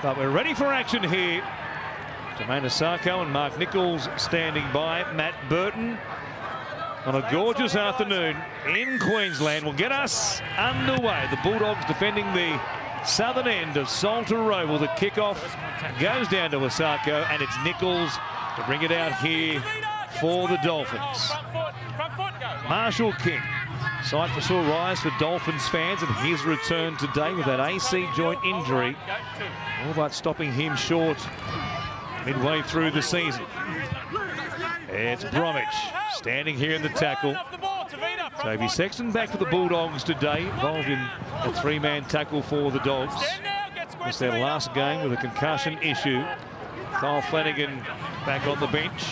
But we're ready for action here. Jermaine Asako and Mark Nichols standing by. Matt Burton on a gorgeous afternoon in Queensland will get us underway. The Bulldogs defending the southern end of Salter Road. Well, the kickoff goes down to Asako, and it's Nichols to bring it out here for the Dolphins. Marshall King, sight for sore rise for Dolphins fans, and his return today with that AC joint injury, all but stopping him short midway through the season. It's Bromwich standing here in the tackle. Toby Sexton back for the Bulldogs today, involved in a three-man tackle for the Dogs. It's their last game with a concussion issue. Kyle Flanagan back on the bench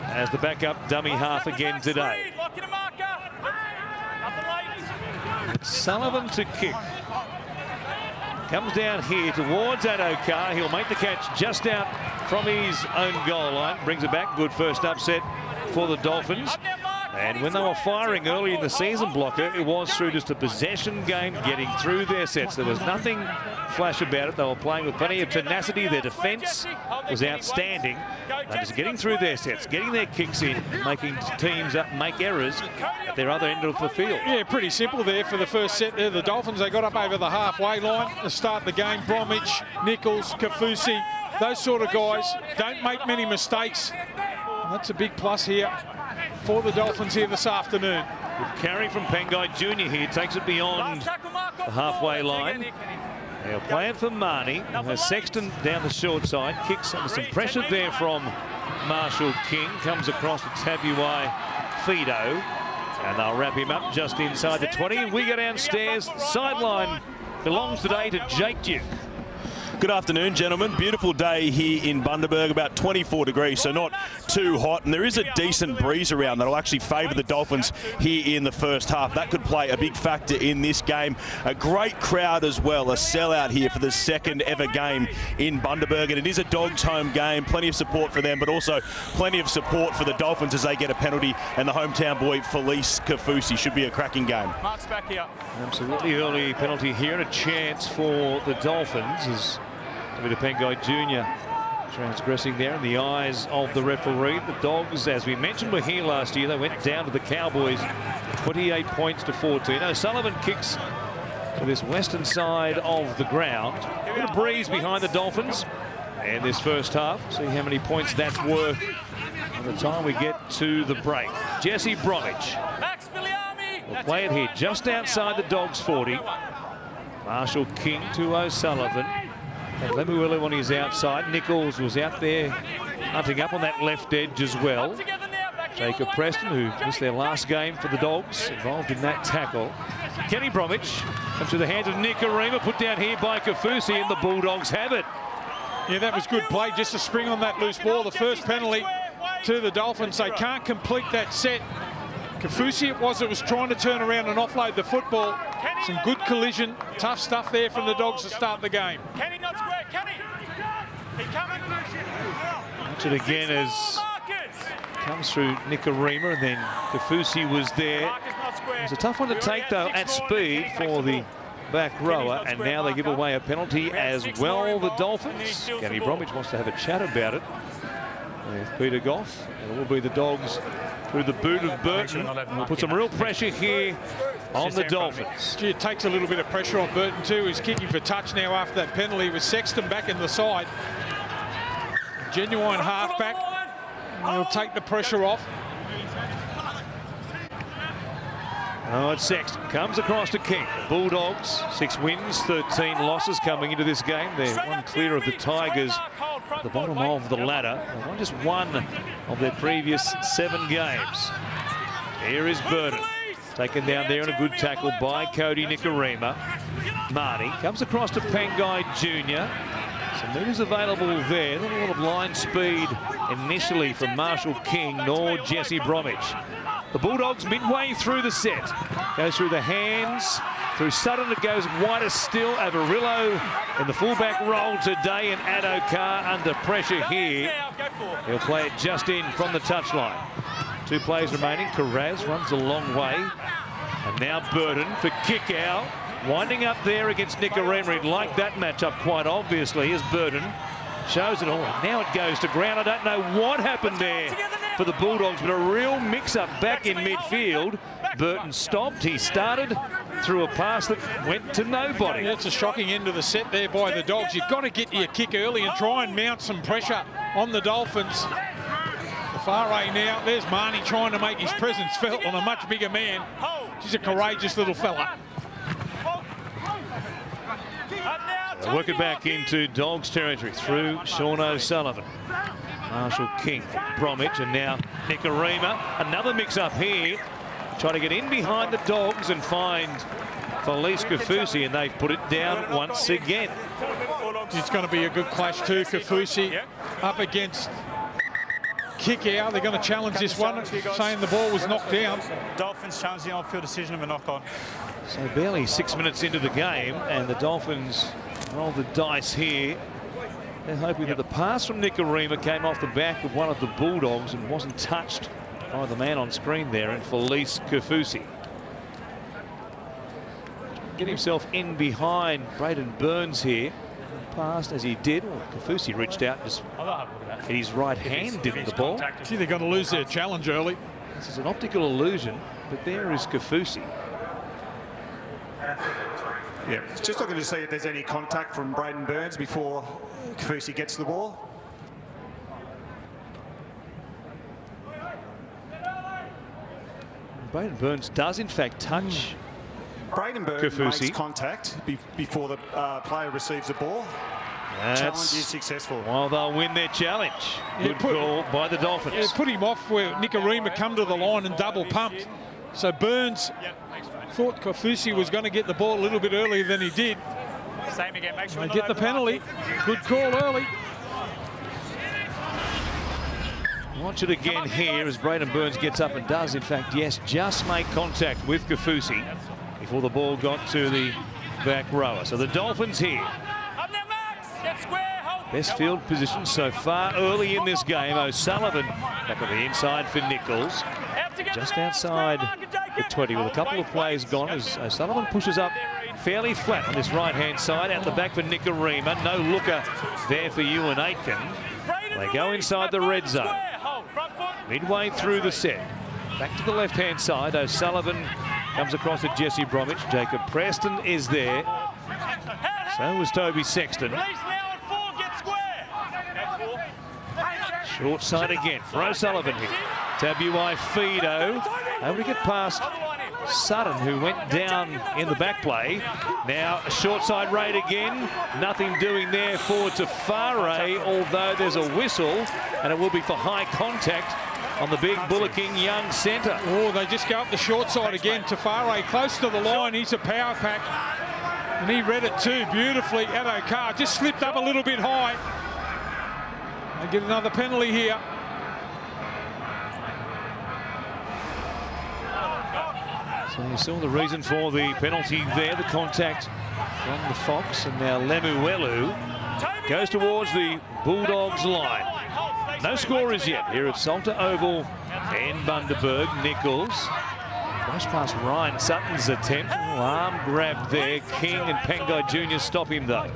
as the backup dummy half again today. It's Sullivan to kick. Comes down here towards Adokar. He'll make the catch just out from his own goal line. Brings it back. Good first upset for the Dolphins. And when they were firing early in the season, Blocker, it was through just a possession game, getting through their sets. There was nothing flash about it. They were playing with plenty of tenacity. Their defence was outstanding. They're just getting through their sets, getting their kicks in, making teams make errors at their other end of the field. Yeah, pretty simple there for the first set there. The Dolphins, they got up over the halfway line to start the game. Bromwich, Nichols, Kafusi, those sort of guys don't make many mistakes. And that's a big plus here for the Dolphins here this afternoon. Good carry from Pengai Jr. here, takes it beyond the halfway line. They'll play it for Marnie. Sexton down the short side, kicks under some pressure there from Marshall King. Comes across to Tabuai Fido, and they'll wrap him up just inside the 20. We go downstairs. Sideline belongs today to Jake Duke. Good afternoon, gentlemen. Beautiful day here in Bundaberg, about 24 degrees, so not too hot. And there is a decent breeze around that'll actually favour the Dolphins here in the first half. That could play a big factor in this game. A great crowd as well, a sellout here for the second ever game in Bundaberg. And it is a Dogs home game, plenty of support for them, but also plenty of support for the Dolphins as they get a penalty. And the hometown boy, Felice Kafusi, should be a cracking game. Mark's back here. Absolutely early penalty here, and a chance for the Dolphins as Pengai Jr. transgressing there in the eyes of the referee. The Dogs, as we mentioned, were here last year. They went down to the Cowboys 28 points to 14. O'Sullivan kicks to this western side of the ground. A bit of breeze behind the Dolphins in this first half. See how many points that's worth by the time we get to the break. Jesse Bromwich will play it here just outside the Dogs 40. Marshall King to O'Sullivan. And Lemuelu on his outside. Nichols was out there hunting up on that left edge as well. Jacob Preston, who missed their last game for the Dogs, involved in that tackle. Kenny Bromwich comes to the hands of Nick Arima, put down here by Kafusi, and the Bulldogs have it. Yeah, that was good play, just a spring on that loose ball. The first penalty to the Dolphins. They can't complete that set. Kafusi it was trying to turn around and offload the football. Some good collision, tough stuff there from the Dogs to start the game. Kenny not square, Kenny. He coming. Watch it again as comes through Nick Arima, and then Kafusi was there. It's a tough one to take though at speed for the back rower, and now they give away a penalty as well, the Dolphins. Kenny Bromwich wants to have a chat about it with Peter Goff. It will be the Dogs through the boot of Burton. We'll put some real pressure here on the Dolphins. Gee, it takes a little bit of pressure on Burton too. He's kicking for touch now after that penalty with Sexton back in the side. Genuine halfback. He'll take the pressure off. Oh, it's Sexton. Comes across to King. The Bulldogs, 6 wins, 13 losses coming into this game. They're one clear of the Tigers at the bottom of the ladder. They won just one of their previous 7 games. Here is Burton. Taken down there in a good tackle by Cody Nikarima. Marnie comes across to Pengai Jr. Some meters available there. Not a lot of line speed initially from Marshall King nor Jesse Bromwich. The Bulldogs midway through the set. Goes through the hands. Through Sutton it goes wider still. Avarillo in the fullback role today, and Adokar under pressure here. He'll play it just in from the touchline. 2 plays remaining. Carraz runs a long way. And now Burton for kick out. Winding up there against Nicarima. He'd like that matchup quite obviously as Burton shows it all. Now it goes to ground. I don't know what happened there for the Bulldogs, but a real mix-up back in midfield. Burton stopped. He started through a pass that went to nobody. That's a shocking end of the set there by the Dogs. You've got to get your kick early and try and mount some pressure on the Dolphins. The far right now, there's Marnie trying to make his presence felt on a much bigger man. He's a courageous little fella. They work it back into Dogs territory through Sean O'Sullivan. Marshall King, Bromwich, and now Nicarima. Another mix-up here. Try to get in behind the Dogs and find Felice Kafusi, and they've put it down once again. It's going to be a good clash too. Kafusi up against Kickoff. They're going to challenge this one, saying the ball was knocked down. Dolphins challenge the on-field decision of a knock-on. So barely 6 minutes into the game, and the Dolphins roll the dice here. They're hoping that the pass from Nicarima came off the back of one of the Bulldogs and wasn't touched by the man on screen there, and Felice Kafusi. Get himself in behind Braden Burns here. Passed as he did. Well, Kafusi reached out and just hit his right hand into the ball. See, they're going to lose their challenge early. This is an optical illusion, but there is Kafusi. Yeah, just looking to see if there's any contact from Braden Burns before Kafusi gets the ball. Braden Burns does in fact touch Braden Burns Kafusi. makes contact before the player receives the ball. Challenge is successful. Well, they'll win their challenge. Good call by the Dolphins. Yeah, put him off where Nicarima come to the line and double pumped. So Burns thought Kafusi was going to get the ball a little bit earlier than he did. Same again. Make sure They get the penalty. Good call early. Watch it again here as Braden Burns gets up and does, in fact, yes, just make contact with Kafusi before the ball got to the back rower. So the Dolphins here. Best field position so far early in this game. O'Sullivan back on the inside for Nichols. Just outside the 20 with a couple of plays gone as O'Sullivan pushes up fairly flat on this right-hand side. Out the back for Nicarima. No looker there for Ewan Aitken. They go inside the red zone. Midway through the set. Back to the left-hand side. O'Sullivan comes across to Jesse Bromwich. Jacob Preston is there. So was Toby Sexton. Short side again for O'Sullivan here. Tabuai Fido able to get past Sutton, who went down in the back play. Now a short side raid again. Nothing doing there forward to Farray, although there's a whistle, and it will be for high contact on the big bullocking young centre. Oh, they just go up the short side again to Farray, close to the line. He's a power pack, and he read it too beautifully. Addo Carr just slipped up a little bit high. They get another penalty here. So you saw the reason for the penalty there, the contact from the Fox, and now Lemuelu goes towards the Bulldogs line. No score as yet here at Salter Oval in Bundaberg. Nichols rush past Ryan Sutton's attempt. Arm grab there. King and Pangai Jr. stop him though.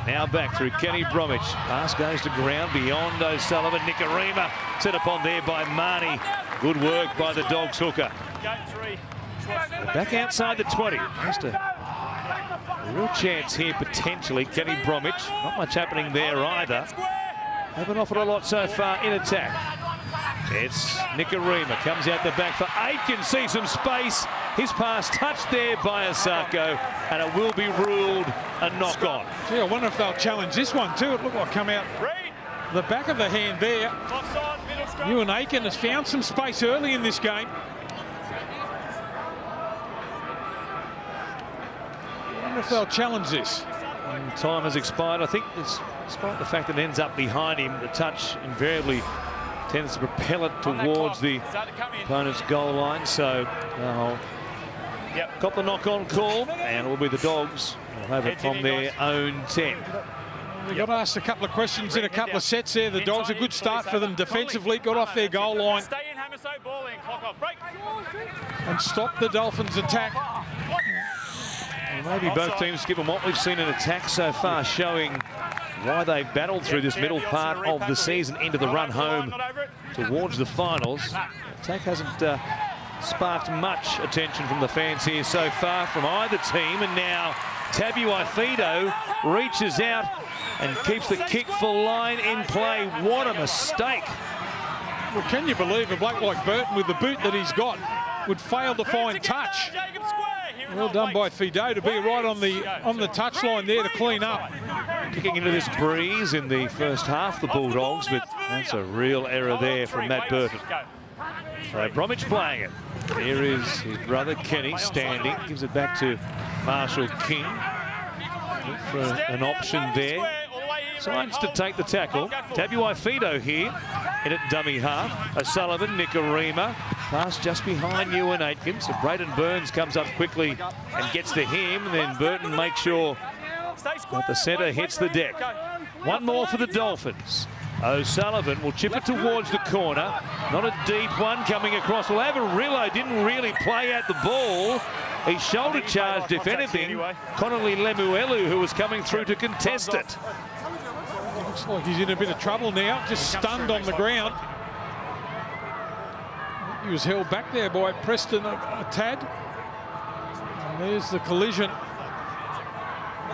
Now back through Kenny Bromwich. Pass goes to ground beyond O'Sullivan. Nicarima set upon there by Marnie. Good work by the Dogs hooker. Back outside the 20. Just a real chance here potentially. Kenny Bromwich. Not much happening there either. Haven't offered a lot so far in attack. It's Nicarima. Comes out the back for Aitken. Sees some space. His pass touched there by Asako, and it will be ruled a knock-on. Gee, I wonder if they'll challenge this one too. It looked like come out the back of the hand there. Ewan Aitken has found some space early in this game. I wonder if they'll challenge this. And time has expired. I think despite the fact that it ends up behind him, the touch invariably tends to propel it towards the opponent's goal line. So got the knock-on call, and it will be the Dogs who'll have it from their own 10. They got asked a couple of questions in a couple of sets there. The Dogs, a good start for them defensively, got off their goal line and stopped the Dolphins' attack. Maybe both teams, given what we've seen in attack so far, showing why they've battled through this middle part of the season into the run home towards the finals. Attack hasn't sparked much attention from the fans here so far from either team, and now Tabuai-Fidow reaches out and keeps the kick for line in play. What a mistake. Well, can you believe a bloke like Burton, with the boot that he's got, would fail to find touch? Well done by Fidow to be right on the touchline there to clean up. Kicking into this breeze in the first half, the Bulldogs, but that's a real error there from Matt Burton. So Bromwich playing it. Here is his brother Kenny standing, gives it back to Marshall King. Look for an option there. Signs to take the tackle. Tabuai-Fidow here in at dummy half. O'Sullivan, Nikorima. Pass just behind Ewan Aitken. So Braden Burns comes up quickly and gets to him. And then Burton makes sure that the centre hits the deck. One more for the Dolphins. O'Sullivan will chip it towards the corner. Not a deep one coming across. Well, Averillo didn't really play out the ball. He shoulder charged, if anything, Connolly Lemuelu, who was coming through to contest it. Looks like he's in a bit of trouble now, just stunned on the ground. He was held back there by Preston a tad. And there's the collision.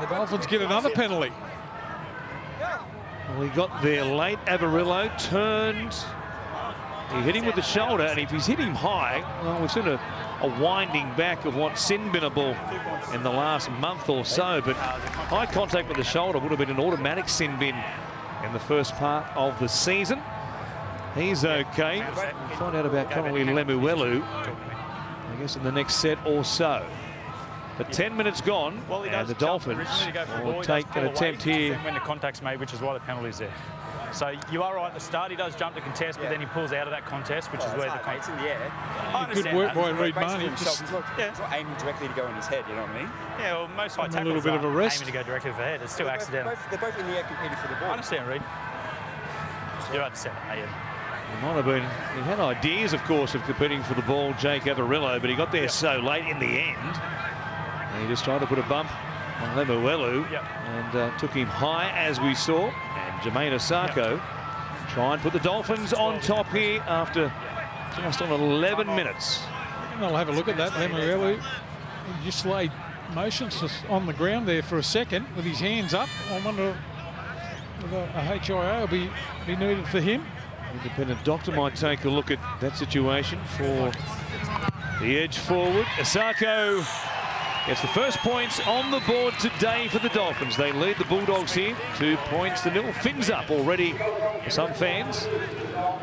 The Dolphins get another penalty. Well, he got there late. Averillo turned. He hit him with the shoulder, and if he's hit him high, well, we've seen a winding back of what's sin-binnable in the last month or so, but high contact with the shoulder would have been an automatic sin bin in the first part of the season. He's okay. We'll find out about Connolly Lemuelu, I guess, in the next set or so. But 10 minutes gone, and the Dolphins will take an attempt here. When the contact's made, which is why the penalty's there. So you are right at the start, he does jump to contest, but then he pulls out of that contest, which is where the... It's in the air. Good work by Reid Marnie. He's not aiming directly to go in his head, you know what I mean? Yeah, well, most high tackles a little bit of a rest. aiming to go directly for the head. It's still accidental. They're both in the air competing for the ball. I understand, Reid. You're right to say that, Ian. He might have been, he had ideas, of course, of competing for the ball, Jake Averillo, but he got there so late in the end. And he just tried to put a bump on Lemuelu and took him high, as we saw. And Jermaine Osako try and put the Dolphins on top here after just on 11 minutes. I'll have a look at that. Lemuelu just laid motions on the ground there for a second with his hands up. I wonder if a HIA will be needed for him. Independent doctor might take a look at that situation for the edge forward. Osako gets the first points on the board today for the Dolphins. They lead the Bulldogs here, 2 points to nil. Fins up already for some fans.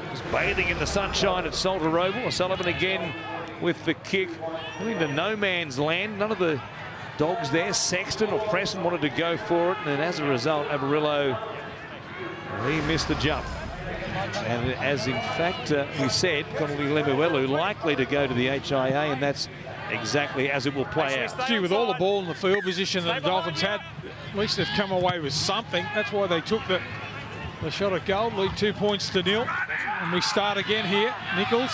Just bathing in the sunshine at Salter Oval. O'Sullivan again with the kick. Into no man's land. None of the Dogs there, Sexton or Preston, wanted to go for it. And as a result, Averillo, he missed the jump. And as in fact we said, Connolly Lemuelu likely to go to the HIA, and that's exactly as it will play out. Gee, with all the ball in the field position that the Dolphins had, at least they've come away with something. That's why they took the shot at goal, lead 2 points to nil. And we start again here. Nichols.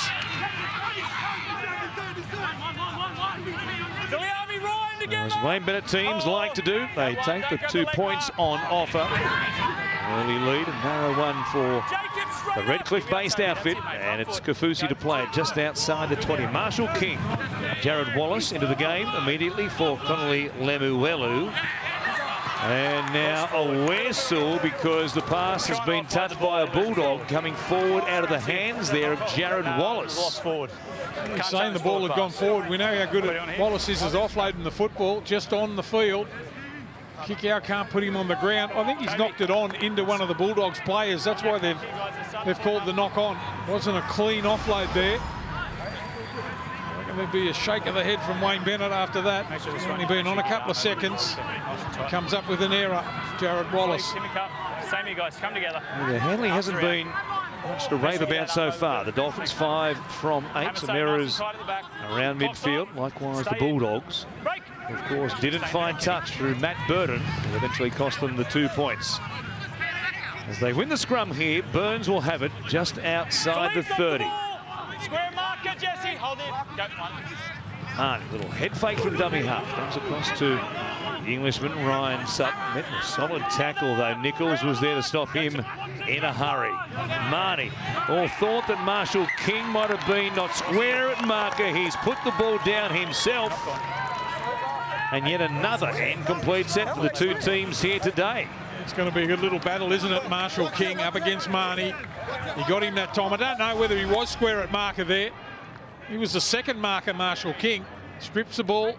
As Wayne Bennett teams like to do, they take the 2 points on offer. Early lead, and narrow one for the Redcliffe-based outfit, and it's Kaufusi to play it just outside the 20. Marshall King, Jared Wallace into the game immediately for Connolly Lemuelu. And now a whistle because the pass has been touched by a Bulldog coming forward out of the hands there of Jared Wallace. Lost forward. He's saying the ball had gone forward. We know how good Wallace is as offloading the football just on the field. Kick out, can't put him on the ground. I think he's knocked it on into one of the Bulldogs players. That's why they've called the knock on. Wasn't a clean offload there. There'd be a shake of the head from Wayne Bennett after that. He's only been on a couple of seconds. Comes up with an error, Jared Wallace. Same here, guys. Come together. The handling hasn't been much to rave about so far. The Dolphins 5 from 8. Some errors around midfield. Likewise the Bulldogs. Of course, didn't find touch through Matt Burton, who eventually cost them the 2 points. As they win the scrum here, Burns will have it just outside the 30. Square marker, Jesse. Hold it. Go. Marnie, little head fake from dummy half. Comes across to the Englishman, Ryan Sutton. Met a solid tackle, though. Nichols was there to stop him in a hurry. Marnie, all thought that Marshall King might have been not square at marker. He's put the ball down himself. And yet another incomplete set for the two teams here today. It's going to be a good little battle, isn't it? Marshall King up against Marnie. He got him that time. I don't know whether he was square at marker there. He was the second marker, Marshall King. Strips the ball.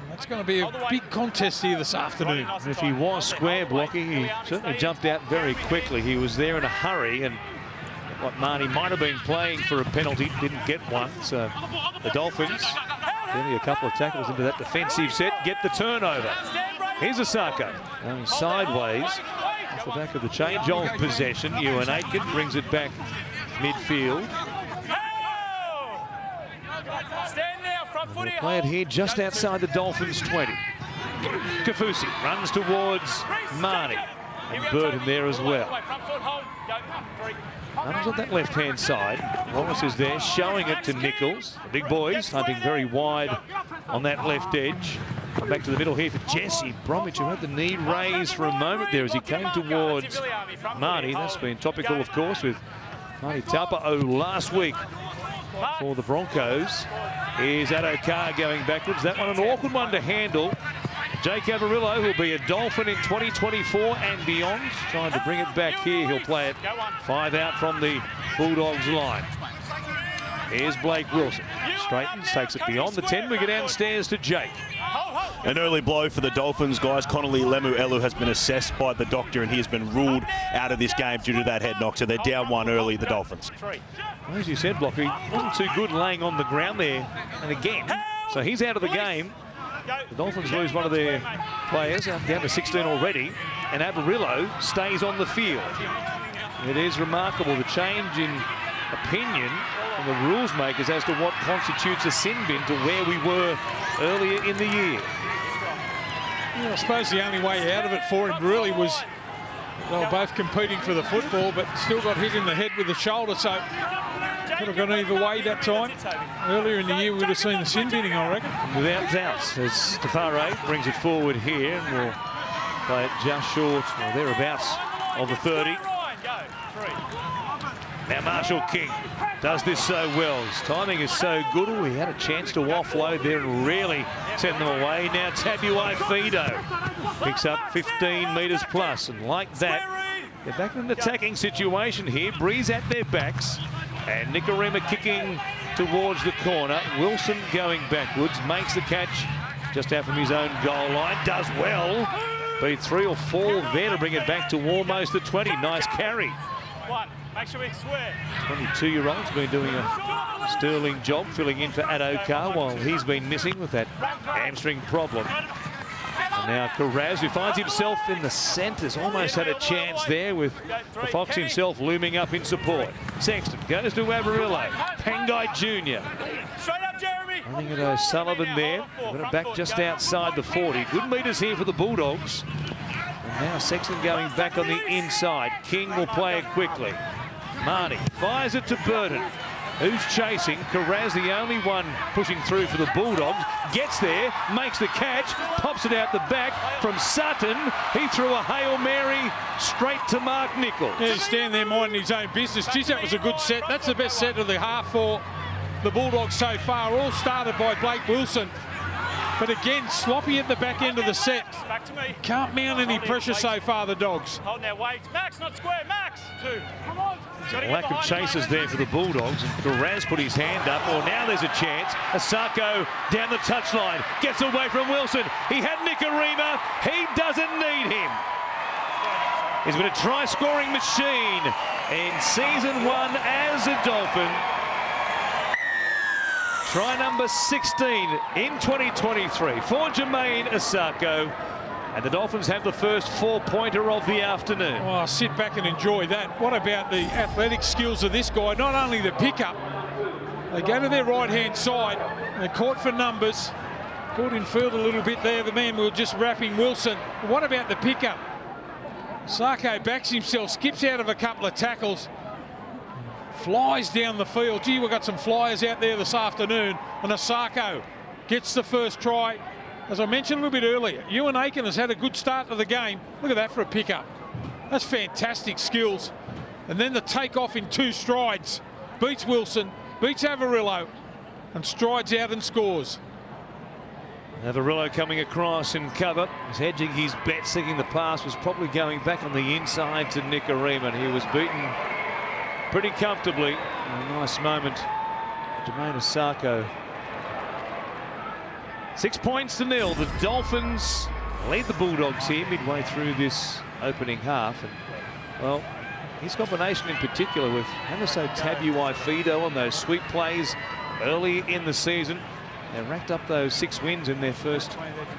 That's going to be a big contest here this afternoon. And if he was square blocking, he certainly jumped out very quickly. He was there in a hurry, and what Marnie might have been playing for a penalty, didn't get one. So the Dolphins, only a couple of tackles into that defensive set, get the turnover. Here's Asako going sideways off the back of the change of possession. Ewan Aitken brings it back midfield. We'll play it here just outside the Dolphins 20. Kafusi runs towards Marnie, and Burton there as well. Comes on that left-hand side. Wallace is there, showing it to Nichols. The big boys hunting very wide on that left edge. Come back to the middle here for Jesse Bromwich, who had the knee raised for a moment there as he came towards Marnie. That's been topical, of course, with Marnie Taupa'o last week for the Broncos. Here's Addo-Carr going backwards. That one an awkward one to handle. Jake Averillo, who'll be a Dolphin in 2024 and beyond, trying to bring it back here. He'll play it 5 out from the Bulldogs line. Here's Blake Wilson. Straightens, takes it beyond the 10. We go downstairs to Jake. An early blow for the Dolphins, guys. Connolly Lemuelu has been assessed by the doctor, and he has been ruled out of this game due to that head knock. So they're down 1 early, the Dolphins. Well, as you said, Blocker, he wasn't too good laying on the ground there. And again, so he's out of the game. The Dolphins lose one of their players, down to 16 already, and Averillo stays on the field. It is remarkable, the change in opinion from the rules makers as to what constitutes a sin bin to where we were earlier in the year. Yeah, I suppose the only way out of it for him really was they were both competing for the football, but still got hit in the head with the shoulder, so could have gone either way that time. Earlier in the year, we would have seen the sin binning, I reckon. Without doubt, as Stafare brings it forward here, and we'll play it just short, or thereabouts, of the 30. Now Marshall King does this so well. His timing is so good. Oh, he had a chance to offload there and really send them away. Now Tabuai Fido picks up 15 metres plus, and like that, they're back in an attacking situation here. Breeze at their backs, and Nikorima kicking towards the corner. Wilson going backwards, makes the catch just out from his own goal line. Does well. Beat 3 or 4 there to bring it back to almost the 20. Nice carry. Make sure we swear. 22-year-old's been doing a sterling job filling in for Addo-Carr while he's been missing with that hamstring problem. And now Carraz, who finds himself in the centres, almost had a chance there with the Fox himself looming up in support. Sexton goes to Averillo. Pangai Jr. Straight up, Jeremy. Running at O'Sullivan there. Got it back just outside the 40. Good metres here for the Bulldogs. And now Sexton going back on the inside. King will play it quickly. Marnie fires it to Burton, who's chasing. Carraz, the only one pushing through for the Bulldogs, gets there, makes the catch, pops it out the back from Sutton. He threw a Hail Mary straight to Mark Nichols. Yeah, he's standing there minding his own business. Geez, that was a good set. That's the best set of the half for the Bulldogs so far. All started by Blake Wilson. But again, sloppy at the back end of the set. Back to me. Can't mount any pressure so far, the Dogs. Hold now, wait. Max, not square. Max. 2. Come on. Lack of chases there for the Bulldogs, and Carraz put his hand up. Well, now there's a chance. Asako down the touchline, gets away from Wilson. He had Nikorima. He doesn't need him. He's been a try-scoring machine in season 1 as a Dolphin. Try number 16 in 2023 for Jermaine Asako. And the Dolphins have the first 4-pointer of the afternoon. Oh, sit back and enjoy that. What about the athletic skills of this guy? Not only the pickup, they go to their right-hand side. They're caught for numbers. Caught in field a little bit there. The man we were just wrapping Wilson. What about the pickup? Sarko backs himself, skips out of a couple of tackles. flies down the field. Gee, we've got some flyers out there this afternoon. And Asako gets the first try. As I mentioned a little bit earlier, Ewan Aiken has had a good start to the game. Look at that for a pickup. That's fantastic skills. And then the takeoff in 2 strides. Beats Wilson, beats Avarillo, and strides out and scores. Avarillo coming across in cover. He's hedging his bet, thinking the pass was probably going back on the inside to Nicarima. He was beaten pretty comfortably. A nice moment. Jermaine Asako. 6 points to 0. The Dolphins lead the Bulldogs here midway through this opening half. And, well, his combination in particular with Hamiso Tabuai-Fido on those sweep plays early in the season. They racked up those 6 wins in their first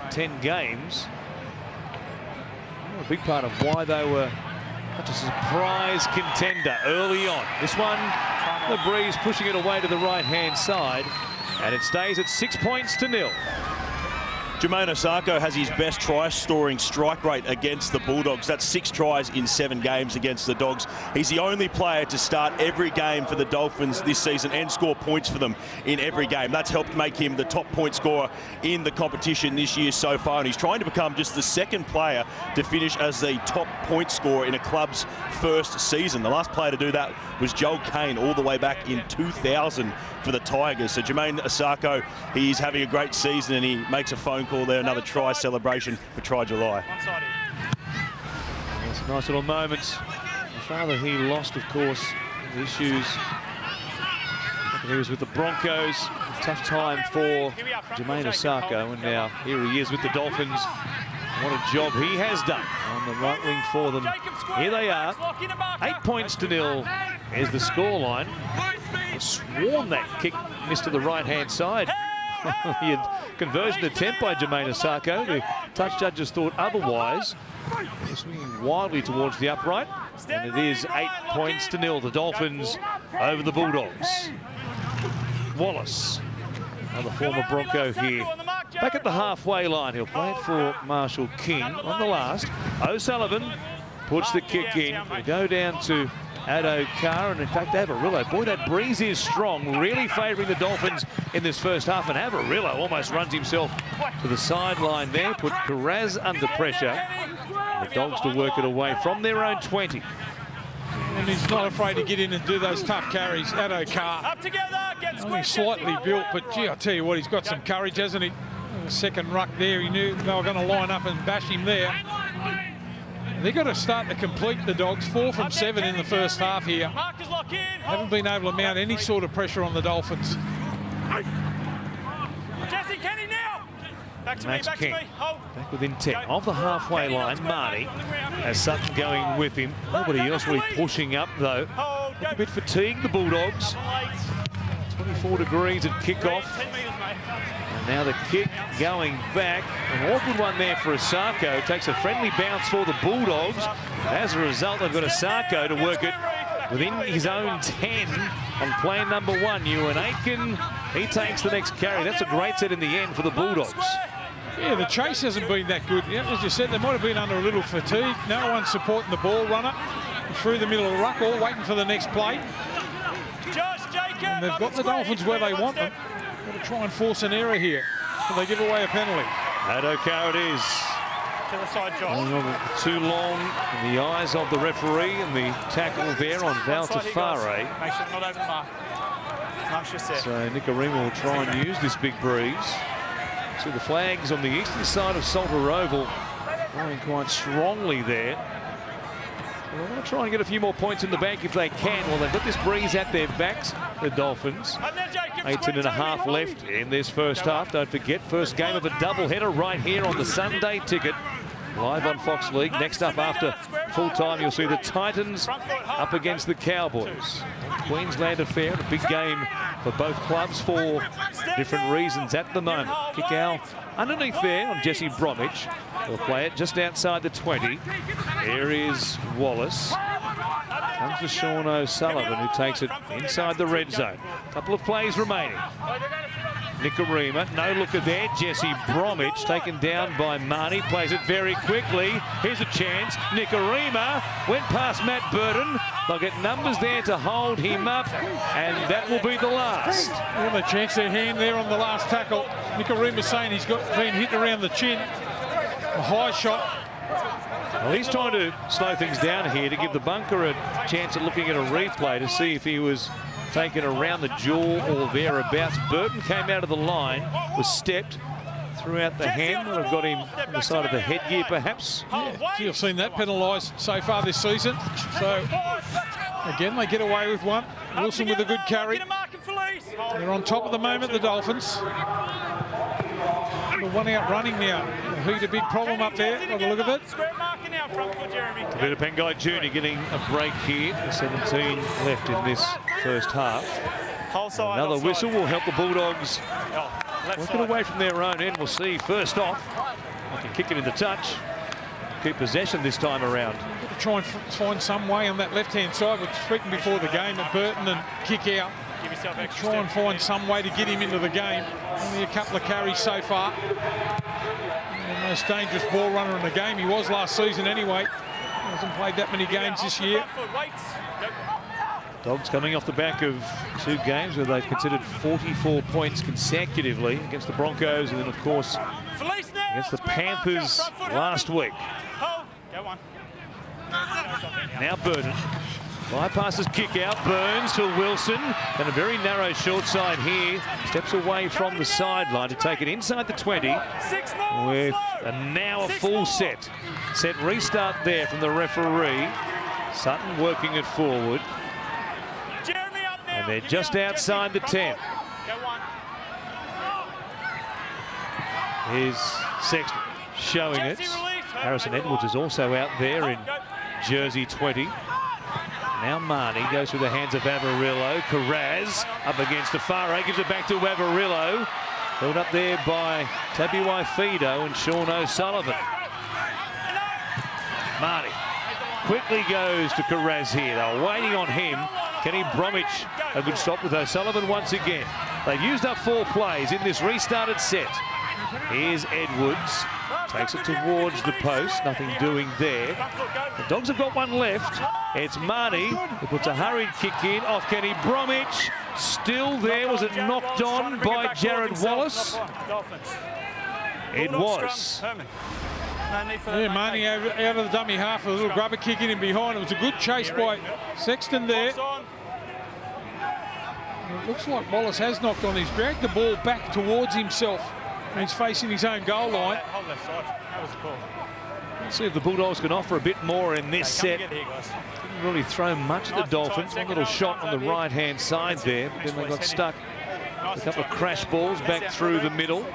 10 games. A big part of why they were such a surprise contender early on. This one, the Breeze pushing it away to the right-hand side, and it stays at 6 points to 0. Jermaine Asako has his best try-scoring strike rate against the Bulldogs. That's 6 tries in 7 games against the Dogs. He's the only player to start every game for the Dolphins this season and score points for them in every game. That's helped make him the top point scorer in the competition this year so far, and he's trying to become just the 2nd player to finish as the top point scorer in a club's first season. The last player to do that was Joel Kane all the way back in 2000 for the Tigers. So Jermaine Asako, he's having a great season, and he makes a phone call there. Another try celebration for Try July. It's a nice little moment. The father he lost, of course, issues. He was with the Broncos. A tough time for Jermaine Asako, and now here he is with the Dolphins. What a job he has done on the right wing for them. Here they are. 8 points to 0 is the scoreline. I sworn that kick missed to the right-hand side. He had conversion attempt by Jermaine Asako. The touch judges thought otherwise. Swinging wildly towards the upright. And it is 8 points to 0. The Dolphins over the Bulldogs. Wallace, another former Bronco here. Back at the halfway line. He'll play it for Marshall King on the last. O'Sullivan puts the kick in. He'll go down to Addo-Carr, and in fact Avarillo. Boy, that breeze is strong, really favouring the Dolphins in this first half, and Avarillo almost runs himself to the sideline there, put Carraz under pressure. The Dogs to work it away from their own 20. And he's not afraid to get in and do those tough carries. Addo-Carr, only slightly built, but gee, I tell you what, he's got some courage, hasn't he? The second ruck there, he knew they were going to line up and bash him there. They've got to start to complete the Dogs. 4 from 7 in the first half here. Haven't been able to mount any sort of pressure on the Dolphins. Jesse, Kenny now. Back to Max me, back King, to me. Hold. back within 10 of the halfway line. Marnie has Sutton going with him. Nobody else really pushing up though. Look a bit fatigued, the Bulldogs. 24 degrees at kickoff. 10 metres, mate. And now the kick going back. An awkward one there for Asako. Takes a friendly bounce for the Bulldogs. As a result, they've got Asako to work it within his own 10 on play number 1. Ewan Aiken, he takes the next carry. That's a great set in the end for the Bulldogs. Yeah, the chase hasn't been that good. Yeah, as you said, they might have been under a little fatigue. No one supporting the ball runner through the middle of the ruck, all waiting for the next play. And they've got the Dolphins where they want them. Got to try and force an error here. So they give away a penalty. Addo-Carr it is. To the side, Going Josh. on too long in the eyes of the referee, and the tackle there on Valtafare. Make sure it's not over the mark. Mark's just there. So Nicarima will try and use this big breeze. See the flags on the eastern side of Salter Oval blowing quite strongly there. Well, they want to try and get a few more points in the bank if they can. Well, they've got this breeze at their backs, the Dolphins. 18 and a half left in this first half. Don't forget, first game of a doubleheader right here on the Sunday Ticket. Live on Fox League. Next up after full time, you'll see the Titans up against the Cowboys. Queensland affair, a big game for both clubs for different reasons at the moment. Kick out underneath there on Jesse Bromwich. They'll play it just outside the 20. Here is Wallace. Comes to Sean O'Sullivan, who takes it inside the red zone. Couple of plays remaining. Nikorima, no looker there. Jesse Bromwich taken down by Marnie, plays it very quickly. Here's a chance. Nikorima went past Matt Burton. They'll get numbers there to hold him up, and that will be the last. Well, they chance their hand there on the last tackle. Nikorima saying he's been hit around the chin. A high shot. Well, he's trying to slow things down here to give the bunker a chance at looking at a replay to see if he was taken around the jaw or thereabouts. Burton came out of the line, was stepped, threw out the hand, would have got him on the side of the headgear perhaps. Yeah, you've seen that penalised so far this season. So, again, they get away with one. Wilson with a good carry. They're on top at the moment, the Dolphins. The one out running now. Who's a big problem up there by the look of it. Tavita Pengai Jr. getting a break here. 17 left in this first half. Another whistle will help the Bulldogs work it away from their own end. We'll see. First off, they can kick it into touch. Keep possession this time around. Got to try and find some way on that left-hand side. We're speaking before the game at Burton and kick out. Try and find some way to get him into the game. Only a couple of carries so far. The most dangerous ball runner in the game. He was last season anyway. Hasn't played that many games this year. Dogs coming off the back of 2 games where they've considered 44 points consecutively against the Broncos and then, of course, against the Panthers last week. Now Burton bypasses kick out, Burns to Wilson, and a very narrow short side here. Steps away from the sideline to take it inside the 20 with now a full set. Set restart there from the referee. Sutton working it forward. And they're just outside the 10. Here's Sexton showing it. Harrison Edwards is also out there in jersey 20. Now Marnie goes through the hands of Avarillo. Carraz up against Afaro, gives it back to Avarillo. Held up there by Tabuai Fido and Sean O'Sullivan. Marnie quickly goes to Carraz here. They're waiting on him. Kenny Bromwich, a good stop with O'Sullivan once again. They've used up 4 plays in this restarted set. Here's Edwards. Takes it towards the post. Nothing doing there. The Dogs have got one left. It's Marnie who puts a hurried kick in off Kenny Bromwich. Still there. Was it knocked on by Jared Wallace? It was. Yeah, Marnie out of the dummy half, a little grubber kick in behind. It was a good chase by Sexton there. It looks like Wallace has knocked on. He's dragged the ball back towards himself. And he's facing his own goal line. Let's see if the Bulldogs can offer a bit more in this set. Didn't really throw much at the Dolphins. One little shot on the right-hand side there, but then they got stuck. A couple of crash balls back through the middle.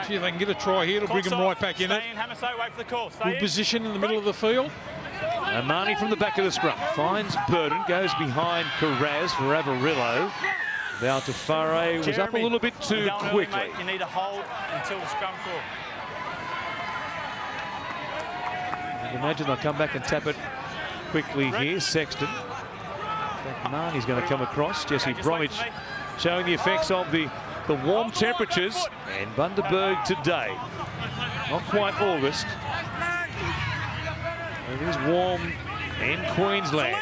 See if they can get a try here. It'll bring them right back in it. Good position in the middle of the field. And Marnie from the back of the scrum finds Burton, goes behind Carraz for Avarillo. Valtafare was up a little bit too quickly. You need to hold until the scrum call. I imagine they'll come back and tap it quickly here. Sexton. Marnie's going to come across. Jesse Bromwich showing the effects of the warm temperatures in Bundaberg today. Not quite August. It is warm in Queensland.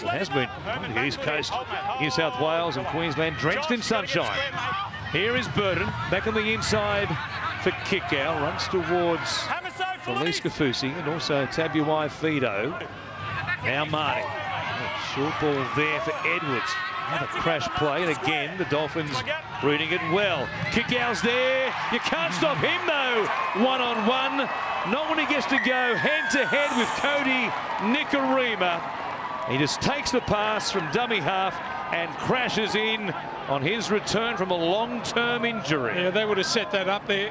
It has been on the east coast, New South Wales and Queensland, drenched in sunshine. Here is Burton, back on the inside for kick out, runs towards Felice Kafusi and also Tabuai Fido. Now Marnie, short ball there for Edwards. Another crash play, and again the Dolphins reading it well. Kick-out's there, you can't stop him though. One-on-one, not when he gets to go head-to-head with Cody Nikorima. He just takes the pass from dummy half and crashes in on his return from a long-term injury. Yeah, they would have set that up there.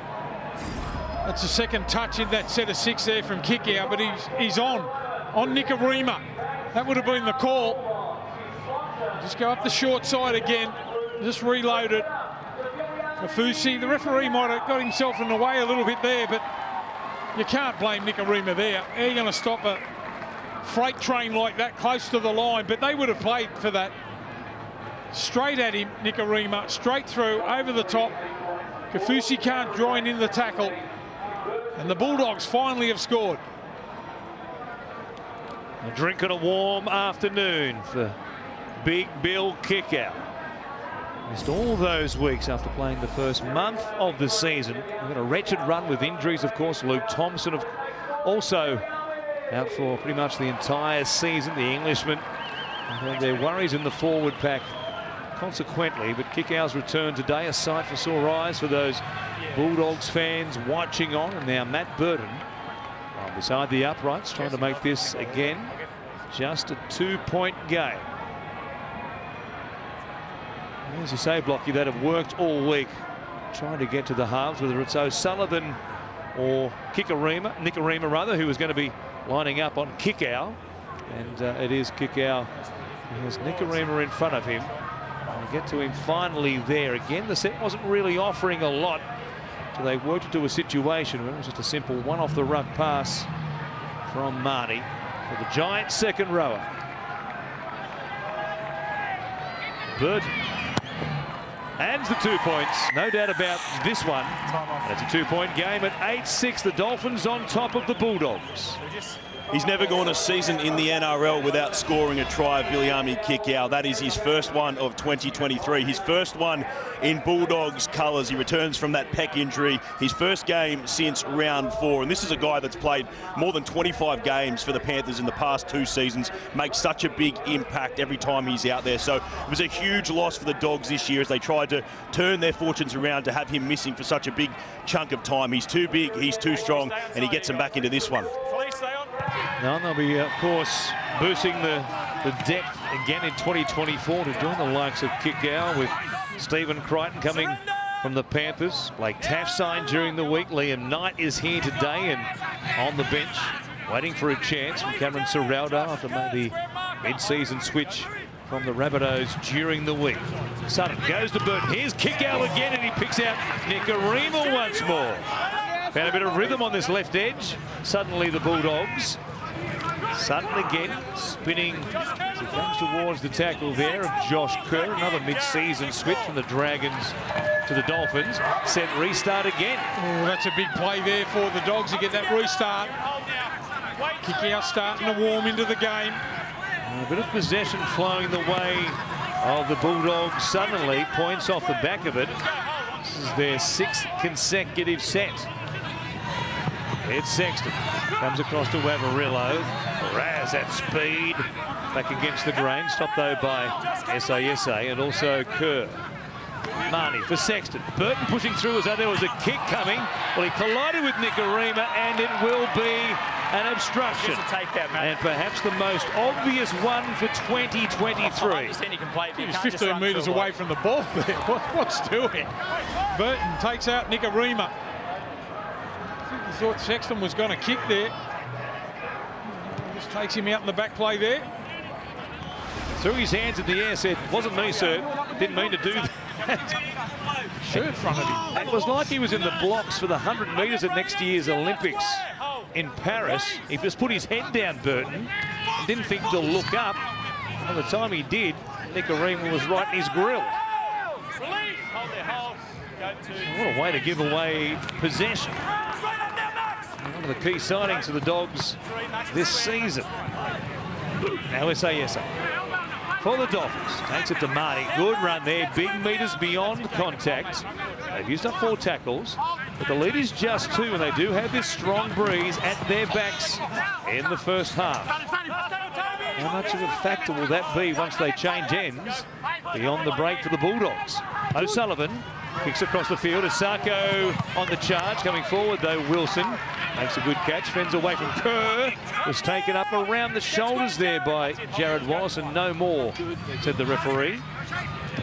That's the second touch in that set of 6 there from kick-out, but he's on Nikorima. That would have been the call. Just go up the short side again. Just reload it. Kafusi, the referee might have got himself in the way a little bit there, but you can't blame Nikorima there. How are you going to stop a freight train like that close to the line? But they would have played for that. Straight at him, Nikorima, straight through, over the top. Kaufusi can't join in the tackle. And the Bulldogs finally have scored. A drink on a warm afternoon for Big Bill Kickout. Missed all those weeks after playing the first month of the season. They've got a wretched run with injuries, of course. Luke Thompson also out for pretty much the entire season, the Englishman. And their worries in the forward pack consequently, but Kickout's return today, a sight for sore eyes for those Bulldogs fans watching on. And now Matt Burton beside the uprights, trying to make this again just a 2-point game. As you say, Blocky, that have worked all week trying to get to the halves, whether it's O'Sullivan or Nikorima rather, who is going to be lining up on Kickout. And it is Kickout who has Nikorima in front of him. And get to him finally there. Again, the set wasn't really offering a lot, so they worked into a situation where it was just a simple one off the ruck pass from Marnie for the Giants' second rower. Burton adds the 2 points, no doubt about this one. And it's a 2-point game at 8-6. The Dolphins on top of the Bulldogs. He's never gone a season in the NRL without scoring a try, Viliami Kickout. That is his first one of 2023. His first one in Bulldogs colours. He returns from that pec injury. His first game since round 4. And this is a guy that's played more than 25 games for the Panthers in the past 2 seasons. Makes such a big impact every time he's out there. So it was a huge loss for the Dogs this year as they tried to turn their fortunes around to have him missing for such a big chunk of time. He's too big, he's too strong, and he gets them back into this one. Now they'll be, of course, boosting the depth again in 2024 to join the likes of Kickout, with Stephen Crichton coming from the Panthers. Blake Taft signed during the week. Liam Knight is here today and on the bench, waiting for a chance from Cameron Serraldo after the mid-season switch from the Rabbitohs during the week. Sutton goes to Burton. Here's Kickout again, and he picks out Nikorima once more. Found a bit of rhythm on this left edge. Suddenly the Bulldogs. Sutton again spinning as he comes towards the tackle there of Josh Kerr. Another mid-season switch from the Dragons to the Dolphins. Set restart again. Oh, that's a big play there for the Dogs to get that restart. Kickout starting to warm into the game. A bit of possession flowing the way of the Bulldogs. Suddenly points off the back of it. This is their 6th consecutive set. It's Sexton. Comes across to Wavarillo. Raz at speed. Back against the grain. Stopped though by SASA and also Kerr. Marnie for Sexton. Burton pushing through as though there was a kick coming. Well, he collided with Nikorima and it will be an obstruction. And perhaps the most obvious one for 2023. He's 15 metres away from the ball there. What's doing? Burton takes out Nikorima. I thought Sexton was going to kick there. Just takes him out in the back play there. Threw his hands in the air, said, "Wasn't me, sir. Didn't mean to do that." Shirt in front of him. It was like he was in the blocks for the 100 metres at next year's Olympics in Paris. He just put his head down, Burton, and didn't think to look up. By the time he did, Nikorima was right in his grill. What a way to give away possession. One of the key signings for the Dogs this season. Now SASA for the Dolphins. Takes it to Marty. Good run there. Big metres beyond contact. They've used up 4 tackles, but the lead is just 2, and they do have this strong breeze at their backs in the first half. How much of a factor will that be once they change ends beyond the break for the Bulldogs? O'Sullivan kicks across the field. Asako on the charge. Coming forward, though, Wilson makes a good catch. Fends away from Kerr. Was taken up around the shoulders there by Jared Wallace, and no more, said the referee.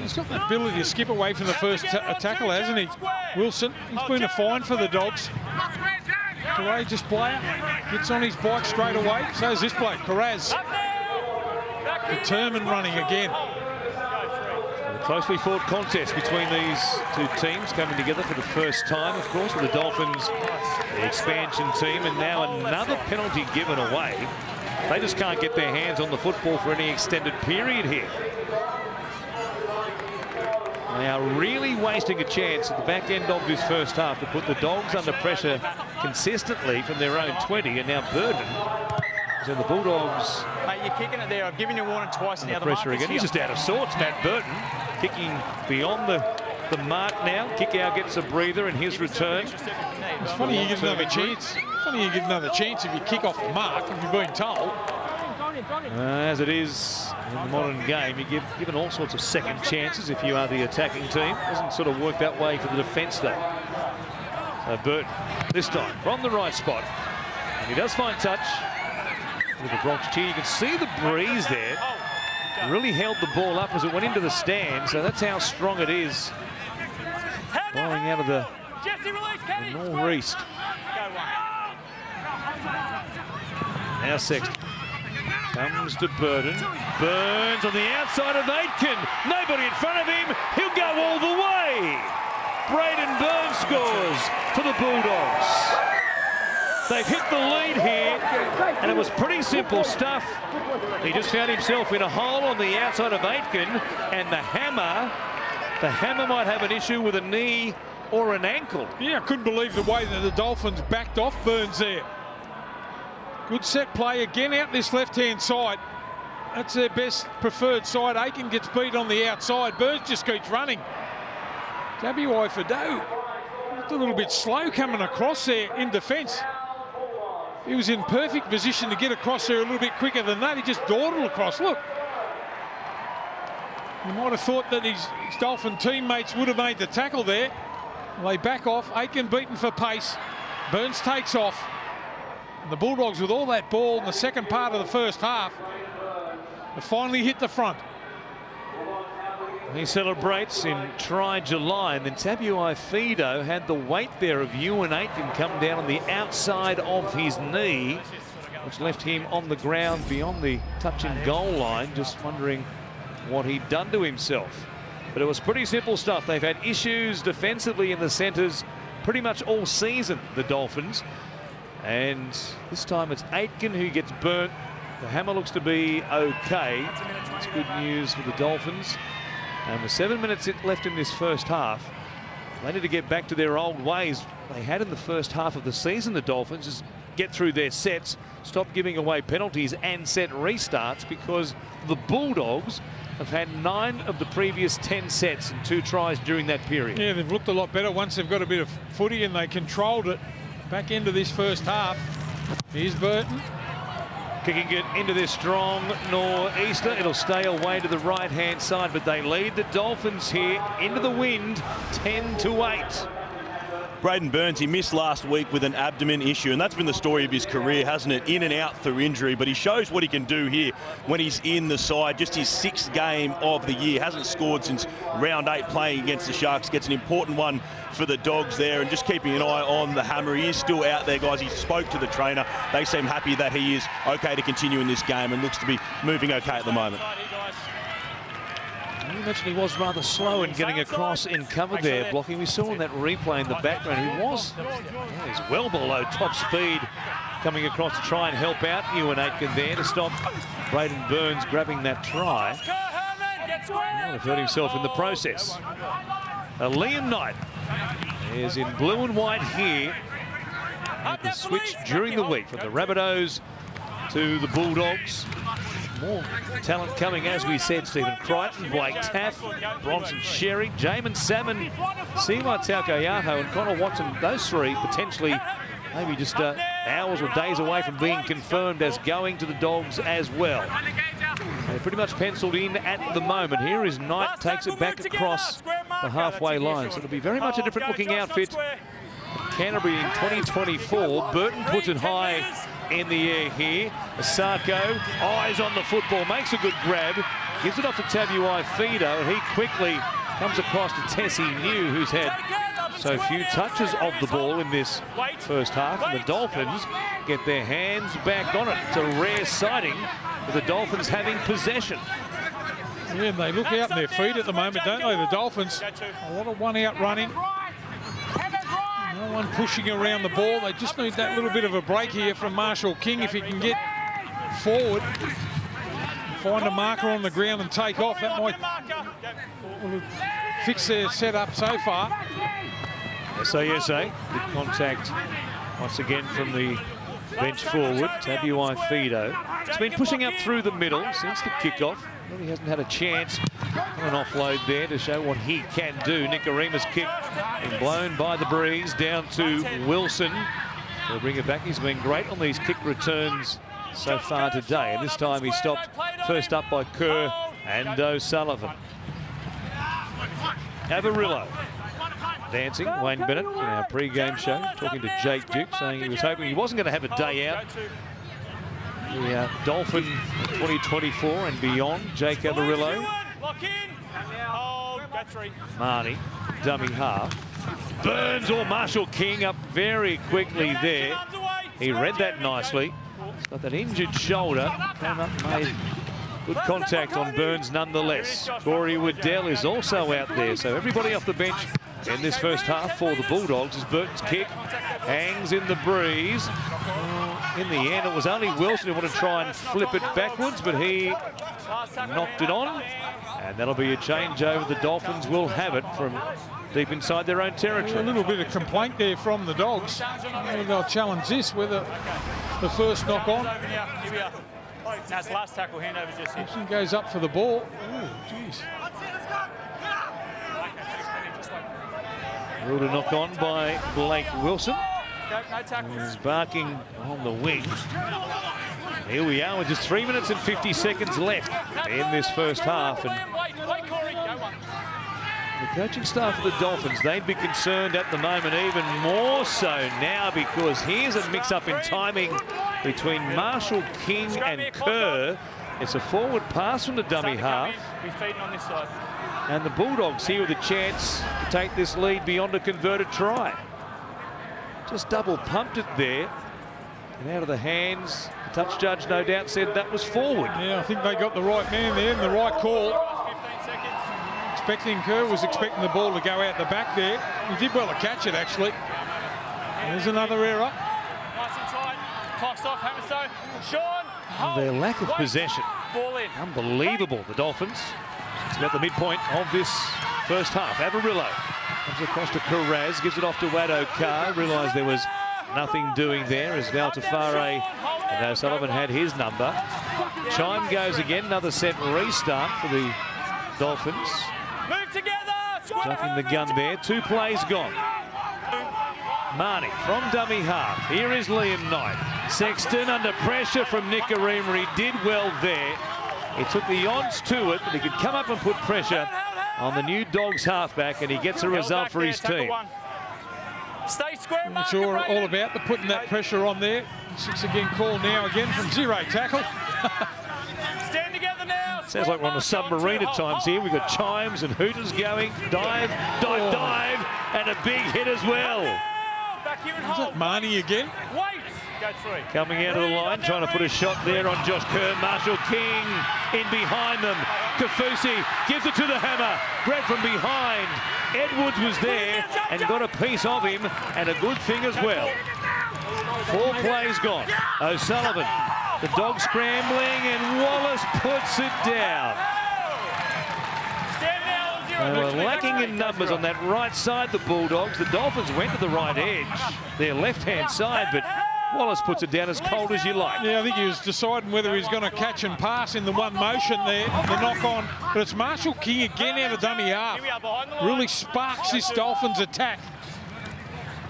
He's got the ability to skip away from the first tackle, hasn't he? Wilson, he's been a fine for the Dogs. Courageous player. Gets on his bike straight away. So is this bloke, Karaz. Determined running again. A closely fought contest between these 2 teams coming together for the first time, of course, with the Dolphins, the expansion team, and now another penalty given away. They just can't get their hands on the football for any extended period here. They are really wasting a chance at the back end of this first half to put the Dogs under pressure consistently from their own 20, and now Burden. So the Bulldogs. Mate, you're kicking it there. I've given you a warning twice now. The Pressure mark is again. He's here. just out of sorts, Matt Burton. Kicking beyond the mark now. Kick out gets a breather in his return. It's funny you get another chance. Funny you get another chance if you kick off the mark, if you're being told. As it is in the modern game, you're given all sorts of second chances if you are the attacking team. Doesn't sort of work that way for the defence, though. So Burton, this time, from the right spot. And he does find touch with the Bronx cheer. You can see the breeze there. Really held the ball up as it went into the stand, so that's how strong it is. Blowing out of the northeast. Now Sexton. Comes to Burden. Burns on the outside of Aitken. Nobody in front of him. He'll go all the way. Braden Burns scores for the Bulldogs. They've hit the lead here, and it was pretty simple stuff. He just found himself in a hole on the outside of Aitken, and the hammer might have an issue with a knee or an ankle. Yeah, I couldn't believe the way that the Dolphins backed off Burns there. Good set play again out this left-hand side. That's their best preferred side. Aiken gets beat on the outside. Burns just keeps running. WI Fado looked a little bit slow coming across there in defence. He was in perfect position to get across there a little bit quicker than that. He just dawdled across. Look. You might have thought that his Dolphin teammates would have made the tackle there. They back off. Aiken beaten for pace. Burns takes off. And the Bulldogs, with all that ball in the second part of the first half, have finally hit the front. He celebrates in try July, and then Tabuai Fido had the weight there of Ewan Aitken come down on the outside of his knee, which left him on the ground beyond the touch and goal line, just wondering what he'd done to himself. But it was pretty simple stuff. They've had issues defensively in the centres pretty much all season, the Dolphins. And this time it's Aitken who gets burnt. The hammer looks to be okay. That's good news for the Dolphins. And with 7 minutes left in this first half, they need to get back to their old ways they had in the first half of the season, the Dolphins, is get through their sets, stop giving away penalties and set restarts, because the Bulldogs have had 9 of the previous 10 sets and 2 tries during that period. Yeah, they've looked a lot better once they've got a bit of footy and they controlled it. Back into this first half. Here's Burton. Kicking it into this strong nor'easter. It'll stay away to the right-hand side, but they lead the Dolphins here into the wind, 10-8. Braden Burns, he missed last week with an abdomen issue, and that's been the story of his career, hasn't it? In and out through injury, but he shows what he can do here when he's in the side. Just his 6th game of the year. Hasn't scored since round 8 playing against the Sharks. Gets an important one for the Dogs there, and just keeping an eye on the hammer. He is still out there, guys. He spoke to the trainer. They seem happy that he is okay to continue in this game and looks to be moving okay at the moment. You mentioned he was rather slow in getting across in cover there, blocking. We saw in that replay in the background, he's well below top speed coming across to try and help out Ewan Aitken there to stop Braden Burns grabbing that try. He might have hurt himself in the process. Liam Knight is in blue and white here. The switch during the week from the Rabbitohs to the Bulldogs. More talent coming, as we said. Stephen Crichton, Blake Taff, Bronson Sherry, Jamin Salmon, Siwa Taukoyaho and Connor Watson. Those 3 potentially maybe just hours or days away from being confirmed as going to the Dogs as well. They're pretty much penciled in at the moment. Here is Knight, takes it back across the halfway line. So it'll be very much a different looking outfit. Canterbury in 2024. Burton puts it high in the air here. Asako, eyes on the football, makes a good grab, gives it off to Tabuai Fido, and he quickly comes across to Tessie New, who's had so few touches of the ball in this first half, and the Dolphins get their hands back on it. It's a rare sighting with the Dolphins having possession. Yeah, they look out in their feet at the moment, don't they, the Dolphins? A lot of one-out running. No one pushing around the ball. They just need that little bit of a break here from Marshall King if he can get forward, find a marker on the ground and take off. That might fixed their setup so far. SA. Good contact once again from the bench forward, Tabuai Fido. He's been pushing up through the middle since the kickoff. Really hasn't had a chance on an offload there to show what he can do. Nikorima's kick been blown by the breeze down to Wilson. They'll bring it back. He's been great on these kick returns so far today. And this time he stopped first up by Kerr and O'Sullivan. Avarillo dancing. Wayne Bennett in our pre-game show talking to Jake Duke, saying he was hoping he wasn't going to have a day out. The Dolphin 2024 and beyond. Jake Avarillo. Marnie, dummy half. Burns or Marshall King up very quickly there. He read that nicely. He's got that injured shoulder. Came up and made good contact on Burns nonetheless. Corey Waddell is also out there. So everybody off the bench in this first half for the Bulldogs as Burton's kick hangs in the breeze. In the end, it was only Wilson who wanted to try and flip it backwards, but he knocked it on. And that'll be a changeover. The Dolphins will have it from deep inside their own territory. A little bit of complaint there from the Dogs. Maybe they'll challenge this with the first knock on. Now it's last tackle, handover just here. Wilson goes up for the ball. Oh, jeez. Ruled a knock on by Blake Wilson. No tackles. He's barking on the wing. Here we are with just 3 minutes and 50 seconds left in this first half. And the coaching staff of the Dolphins, they'd be concerned at the moment, even more so now, because here's a mix-up in timing between Marshall King and Kerr. It's a forward pass from the dummy half. We're feeding on this side. And the Bulldogs here with a chance to take this lead beyond a converted try. Just double pumped it there. And out of the hands, the touch judge no doubt said that was forward. Yeah, I think they got the right man there and the right call. 15 seconds. Expecting Kerr was expecting the ball to go out the back there. He did well to catch it, actually. There's another error. Nice and tight. Clock's off, Hamiso. Sean. Their lack of possession. Ball in. Unbelievable, the Dolphins. It's about the midpoint of this first half. Avarillo comes across to Carraz, gives it off to Wadokar. Realised there was nothing doing there as Valtafare and O'Sullivan had his number. Chime goes again, another set restart for the Dolphins. Move together. Ducking the gun there, 2 plays gone. Marnie from dummy half. Here is Liam Knight. Sexton under pressure from Nikorima. He did well there. He took the odds to it, but he could come up and put pressure on the new Dogs halfback, and he gets a result for his team. Stay square. It's all about the putting that pressure on there. 6 again call now again from zero tackle. Stand together now. Sounds like we're on a submarine at times here. We've got chimes and hooters going. Dive, and a big hit as well. Back here and Is hold. that Marnie again? Wait. Go 3. Coming out of the line, trying to put a shot there on Josh Kerr. Marshall King in behind them. Kafusi gives it to the hammer. Grabbed from behind. Edwards was there and got a piece of him, and a good thing as well. 4 plays gone. O'Sullivan, the dog scrambling, and Wallace puts it down. They were lacking in numbers on that right side, the Bulldogs. The Dolphins went to the right edge, their left-hand side, but Wallace puts it down as cold as you like. Yeah, I think he was deciding whether he was going to catch and pass in the one motion there, the knock-on. But it's Marshall King again out of dummy half. Really sparks this Dolphins attack.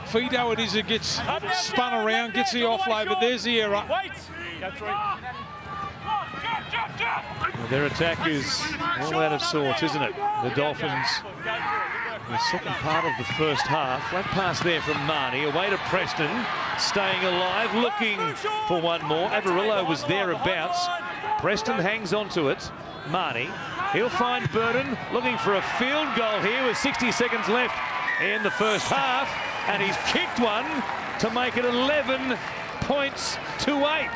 Fido it is, it gets spun around, gets the offload, but there's the error. Wait. Go 3. Well, their attack is all out of sorts, isn't it? The Dolphins, in the second part of the first half. Flat pass there from Marnie, away to Preston, staying alive, looking for one more. Avarillo was thereabouts. Preston hangs on to it. Marnie, he'll find Burton, looking for a field goal here with 60 seconds left in the first half, and he's kicked one to make it 11 points to 8.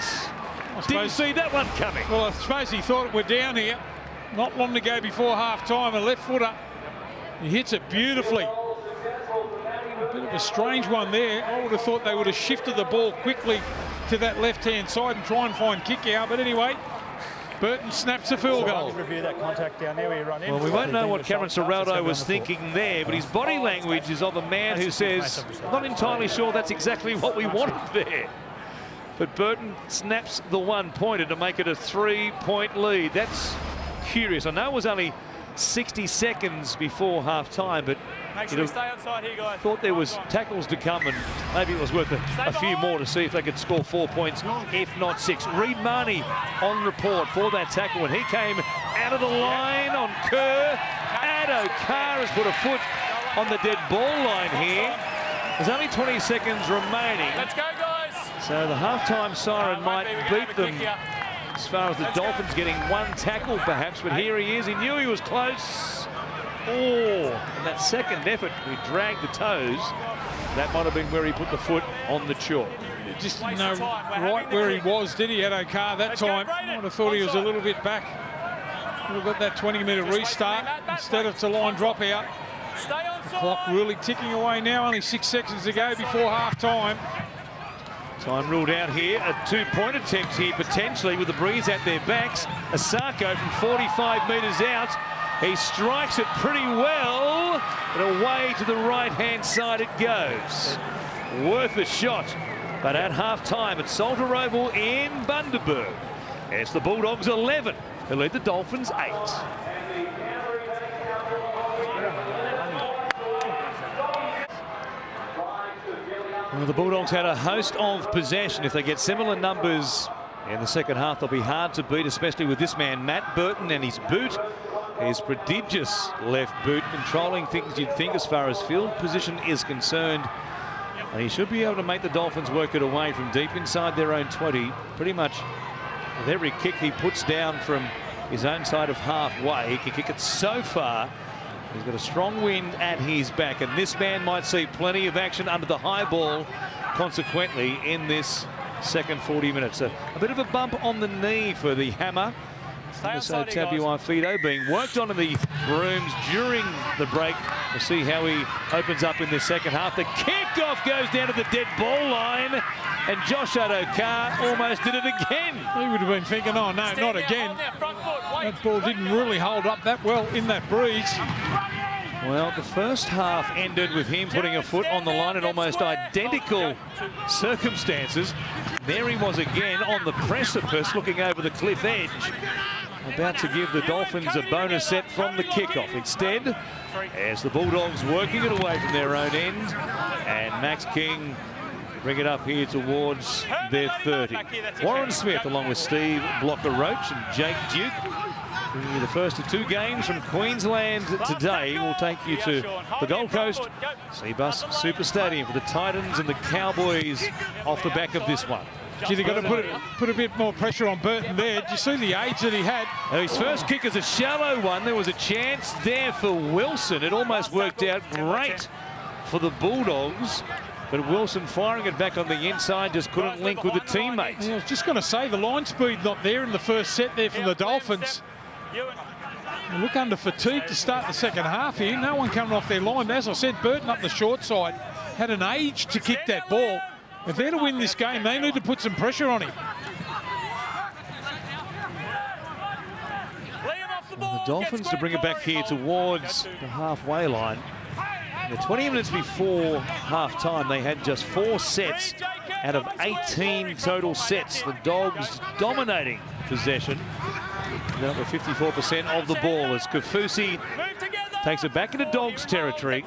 Didn't see that one coming. Well, I suppose he thought we're down here. Not long to go before half-time. A left footer. He hits it beautifully. A bit of a strange one there. I would have thought they would have shifted the ball quickly to that left-hand side and try and find kick out. But anyway, Burton snaps a field goal. Review that contact down there where you run in. Well, we won't know what Cameron Ciraldo was thinking there, but his body language is of a man who says, I'm not entirely sure that's exactly what we wanted there. But Burton snaps the 1-pointer to make it a 3-point lead. That's curious. I know it was only 60 seconds before half-time, but Make sure you stay outside here, guys. thought there was tackles to come, and maybe it was worth a few more to see if they could score 4 points, if not 6. Reid Marnie on report for that tackle, and he came out of the line on Kerr. Addo Carr has put a foot on the dead ball line here. There's only 20 seconds remaining. Let's go, guys. So the halftime siren might beat them as far as the Dolphins getting one tackle perhaps, but here he is. He knew he was close. Oh, and that second effort, we dragged the toes. That might have been where he put the foot on the chalk. Just didn't know right where he was, did he, Addo Carr, that time? I would have thought he was a little bit back. We've got that 20-minute restart instead of to line drop out. The clock really ticking away now, only 6 seconds to go before half-time. Time ruled out here. A 2-point attempt here potentially with the breeze at their backs. Asako from 45 metres out. He strikes it pretty well, but away to the right-hand side it goes. Worth a shot, but at half-time at Salter Oval in Bundaberg, it's the Bulldogs 11 who lead the Dolphins 8. Well, the Bulldogs had a host of possession. If they get similar numbers in the second half, they'll be hard to beat, especially with this man, Matt Burton, and his boot. His prodigious left boot, controlling things you'd think as far as field position is concerned. And he should be able to make the Dolphins work it away from deep inside their own 20. Pretty much with every kick he puts down from his own side of halfway, he can kick it so far. He's got a strong wind at his back, and this man might see plenty of action under the high ball, consequently, in this second 40 minutes. A bit of a bump on the knee for the hammer. So Tabuai-Fidow being worked on in the rooms during the break. We'll see how he opens up in the second half. The kickoff goes down to the dead ball line, and Josh Addo Carr almost did it again. He would have been thinking, oh no, not again. That ball didn't really hold up that well in that breeze. Well, the first half ended with him putting a foot on the line in almost identical circumstances. There he was again on the precipice, looking over the cliff edge, about to give the Dolphins a bonus set from the kickoff. Instead, as the Bulldogs working it away from their own end, and Max King bring it up here towards their 30. Warren Smith along with Steve Blocker-Roach and Jake Duke. Bringing you the first of 2 games from Queensland today. We'll take you to the Gold Coast, Seabus Super Stadium for the Titans and the Cowboys off the back of this one. Gee, they've got to put a bit more pressure on Burton there. Did you see the age that he had? His first kick is a shallow one. There was a chance there for Wilson. It almost worked out great for the Bulldogs, but Wilson firing it back on the inside just couldn't link with the teammates. Yeah, I was just going to say, the line speed not there in the first set there from the Dolphins. They look under fatigue to start the second half here. No one coming off their line. As I said, Burton up the short side had an age to kick that ball. If they're to win this game, they need to put some pressure on him. The Dolphins to bring it back here towards the halfway line. The 20 minutes before half-time, they had just 4 sets out of 18 total sets. The Dogs dominating possession. They're up with 54% of the ball as Kafusi takes it back into Dogs territory.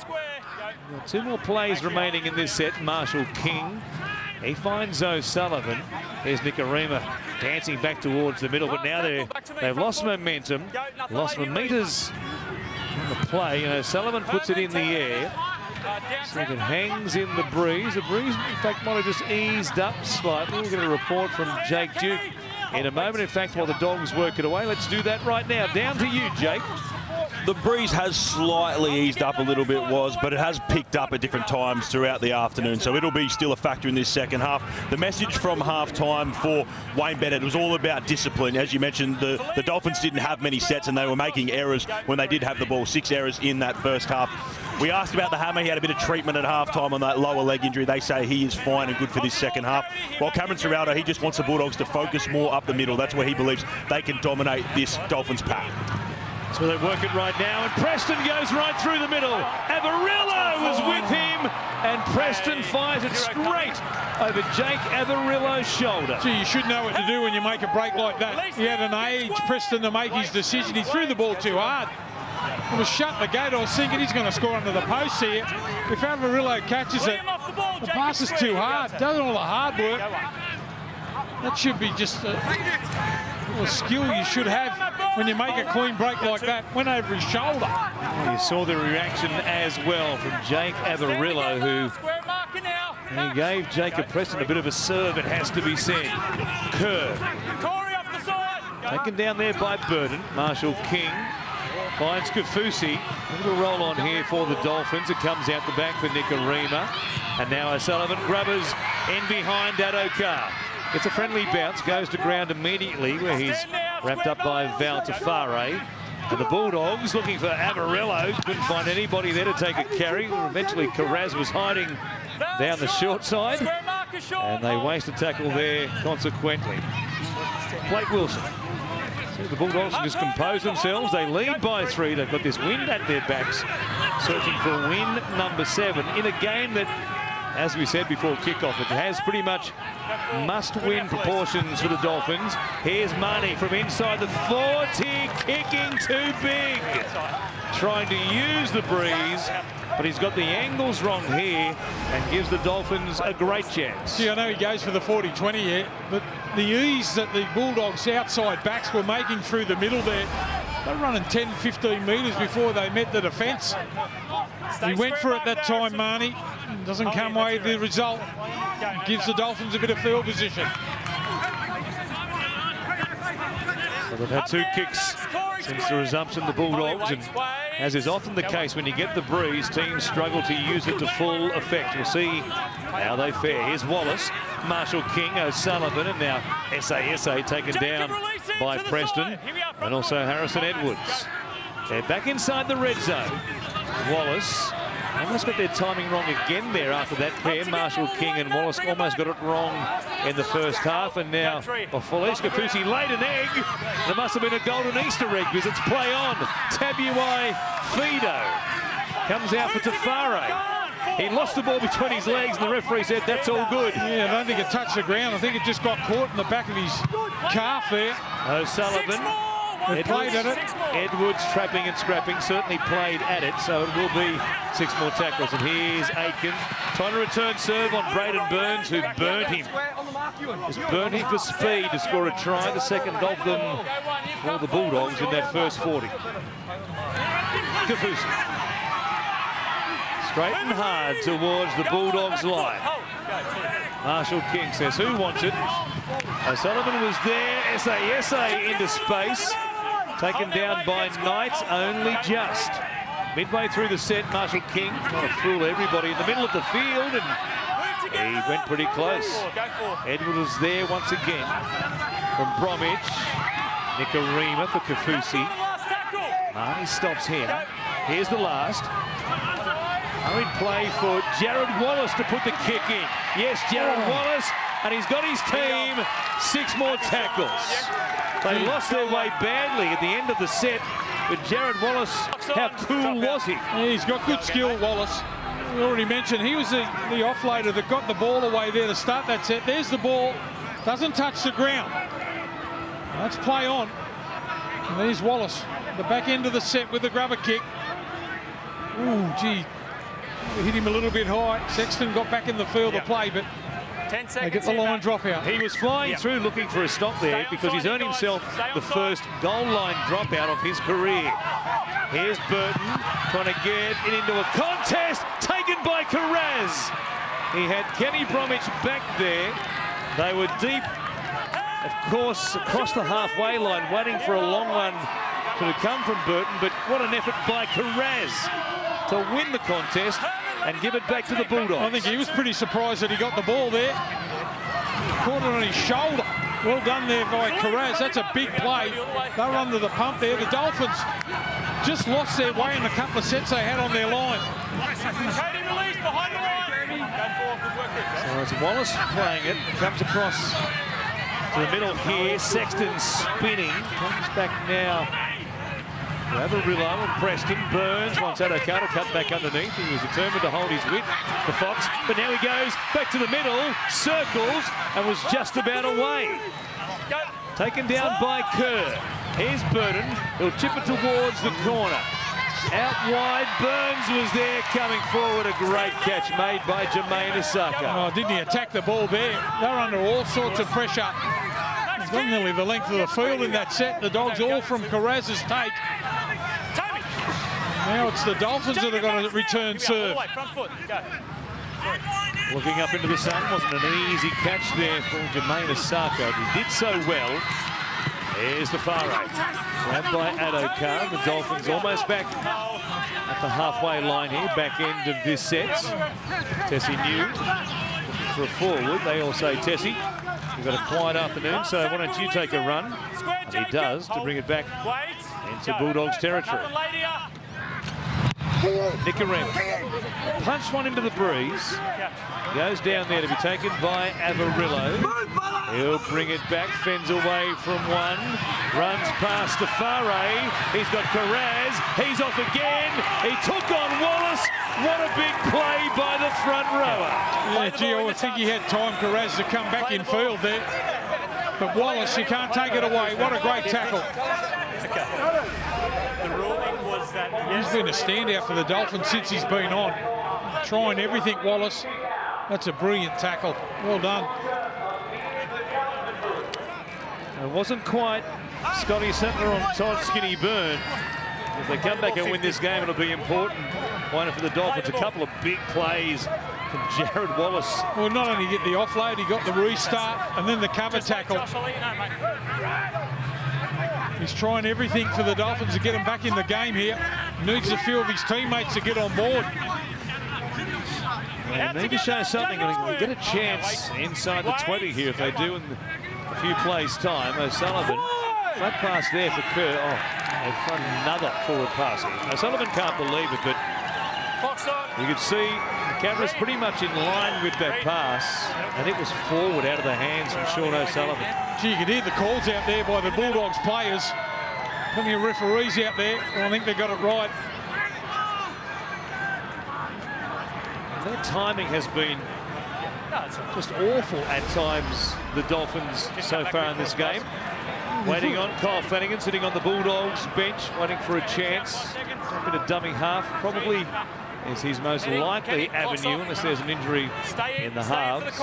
2 more plays remaining in this set. Marshall King, he finds O'Sullivan. There's Nikarima dancing back towards the middle, but now they've lost momentum, lost meters on the play, and O'Sullivan puts it in the air. So it hangs in the breeze. The breeze, in fact, might have just eased up slightly. We'll get a report from Jake Duke in a moment. In fact, while the Dogs work it away, let's do that right now. Down to you, Jake. The breeze has slightly eased up a little bit, but it has picked up at different times throughout the afternoon, so it'll be still a factor in this second half. The message from half-time for Wayne Bennett was all about discipline. As you mentioned, the Dolphins didn't have many sets, and they were making errors when they did have the ball. 6 errors in that first half. We asked about the hammer. He had a bit of treatment at halftime on that lower leg injury. They say he is fine and good for this second half. While Cameron Ciraldo, he just wants the Bulldogs to focus more up the middle. That's where he believes they can dominate this Dolphins pack. So they work it right now, and Preston goes right through the middle. Averillo was with him, and Preston fires it straight over Jake Averillo's shoulder. Gee, you should know what to do when you make a break like that. He had an age, Preston, to make his decision. He threw the ball too hard. It was shut the gate. I was thinking he's going to score under the post here. If Averillo catches it, the pass is too hard. Does all the hard work. That should be just a skill you should have when you make a clean break like that. Went over his shoulder. You saw the reaction as well from Jake Averillo, who he gave Jacob Preston a bit of a serve, it has to be said. Kerr. Taken down there by Burton. Marshall King finds Kafusi. A little roll on here for the Dolphins. It comes out the back for Nicarima. And now O'Sullivan grubbers in behind Adokar. It's a friendly bounce, goes to ground immediately where he's wrapped up by Val Tafare. And the Bulldogs looking for Averillo. Couldn't find anybody there to take a carry. Eventually Carraz was hiding down the short side. And they waste a tackle there consequently. Blake Wilson. So the Bulldogs can just compose themselves. They lead by 3. They've got this wind at their backs, searching for win number 7 in a game that, as we said before kickoff, it has pretty much must-win proportions for the Dolphins. Here's Marnie from inside the 40, kicking too big. Trying to use the breeze, but he's got the angles wrong here and gives the Dolphins a great chance. See, I know he goes for the 40-20 here, but the ease that the Bulldogs' outside backs were making through the middle there, they're running 10-15 metres before they met the defence. He went for it that time, Marnie. Doesn't come away with the result. Gives the Dolphins a bit of field position. So they've had 2 kicks since the resumption, the Bulldogs, and as is often the case when you get the breeze, teams struggle to use it to full effect. We'll see how they fare. Here's Wallace, Marshall King, O'Sullivan, and now SASA taken down by Preston, and also Harrison Edwards. They're back inside the red zone. Wallace almost got their timing wrong again there after that pair. Marshall King and Wallace almost got it wrong in the first half, and now Felice Kafusi laid an egg. There must have been a golden Easter egg because it's play on. Tabuai Fido comes out for Tafare. He lost the ball between his legs and the referee said that's all good. Yeah, I don't think it touched the ground. I think it just got caught in the back of his calf there. O'Sullivan. Edwards trapping and scrapping, certainly played at it, so it will be 6 more tackles. And here's Aitken trying to return serve on Braden Burns, who burnt him. Just burnt him for speed to score a try, the second of them for the Bulldogs in that first 40. Kafusi. Straight and hard towards the Bulldogs line. Marshall King says, who wants it? O'Sullivan was there, SASA into space. Taken down by Knight, only just. Midway through the set, Marshall King trying to fool everybody in the middle of the field, and he went pretty close. Edward was there once again from Bromwich. Nicarima for Kafusi. Marnie stops him. Here's the last. Hurried play for Jared Wallace to put the kick in. Yes, Jared Wallace, and he's got his team 6 more tackles. They lost their way badly at the end of the set, but Jared Wallace, how cool was he? Yeah, he's got good skill, Wallace. We already mentioned he was the offloader that got the ball away there to start that set. There's the ball, doesn't touch the ground. Let's play on. And there's Wallace, the back end of the set with the grubber kick. Ooh, gee. Hit him a little bit high. Sexton got back in the field of play, but 10 seconds they get the line dropout. He was flying through looking for a stop there because he's earned himself the first goal line dropout of his career. Here's Burton trying to get it into a contest, taken by Carraz. He had Kenny Bromwich back there. They were deep, of course, across the halfway line, waiting for a long one to come from Burton, but what an effort by Carraz to win the contest and give it back to the Bulldogs. I think he was pretty surprised that he got the ball there. Caught it on his shoulder. Well done there by Carraz. That's a big play. They were under the pump there. The Dolphins just lost their way in a couple of sets they had on their line. Cody release behind the line. Go forward, good work there. So it's Wallace playing it. Comes across to the middle here. Sexton spinning. Comes back now. Avarillo and Preston. Burns wants Adokar to cut back underneath. He was determined to hold his width, the Fox. But now he goes back to the middle, circles, and was just about away. Taken down by Kerr. Here's Burton. He'll chip it towards the corner. Out wide, Burns was there coming forward. A great catch made by Jermaine Asaka. Oh, didn't he attack the ball there? They're under all sorts of pressure. He's got nearly the length of the field in that set. The Dogs all from Carraz's take. Now it's the Dolphins that are going to return serve. Looking up into the sun, wasn't an easy catch there for Jermaine Asaka. He did so well. Here's the far right. Grabbed by Adokar. The Dolphins almost back at the halfway line here, back end of this set. Tessie New looking for a forward. They all say, Tessie, you've got a quiet afternoon, so why don't you take a run? And he does to bring it back into Bulldogs territory. Nicarima punched one into the breeze. Goes down there to be taken by Avarillo. He'll bring it back, fends away from one. Runs past Tafare. He's got Carraz. He's off again. He took on Wallace. What a big play by the front rower. Yeah, gee, I would think he had time, Carraz, to come back in field there. But Wallace, you can't take it away. What a great tackle. The ruling was that He's been a standout for the Dolphins since he's been on. Trying everything, Wallace. That's a brilliant tackle. Well done. It wasn't quite Scotty Sattler on Todd Skinny Byrne. If they come back and win this game, it'll be important. One for the Dolphins, a couple of big plays from Jared Wallace. Well, not only get the offload, he got the restart and then the cover tackle. He's trying everything for the Dolphins to get him back in the game here. Needs a few of his teammates to get on board. They need to show something, and they'll get a chance inside the 20 here if they do in a few plays' time. O'Sullivan, flat pass there for Kerr. Oh, they've got another forward pass here. O'Sullivan can't believe it, but you could see the camera's pretty much in line with that pass, and it was forward out of the hands from Sean O'Sullivan. Gee, you could hear the calls out there by the Bulldogs players. Plenty of referees out there. Well, I think they got it right. Their timing has been just awful at times, the Dolphins, so far in this game. Waiting on Kyle Flanagan, sitting on the Bulldogs bench, waiting for a chance. A bit of dummy half, probably is his most likely avenue, unless there's an injury in the halves.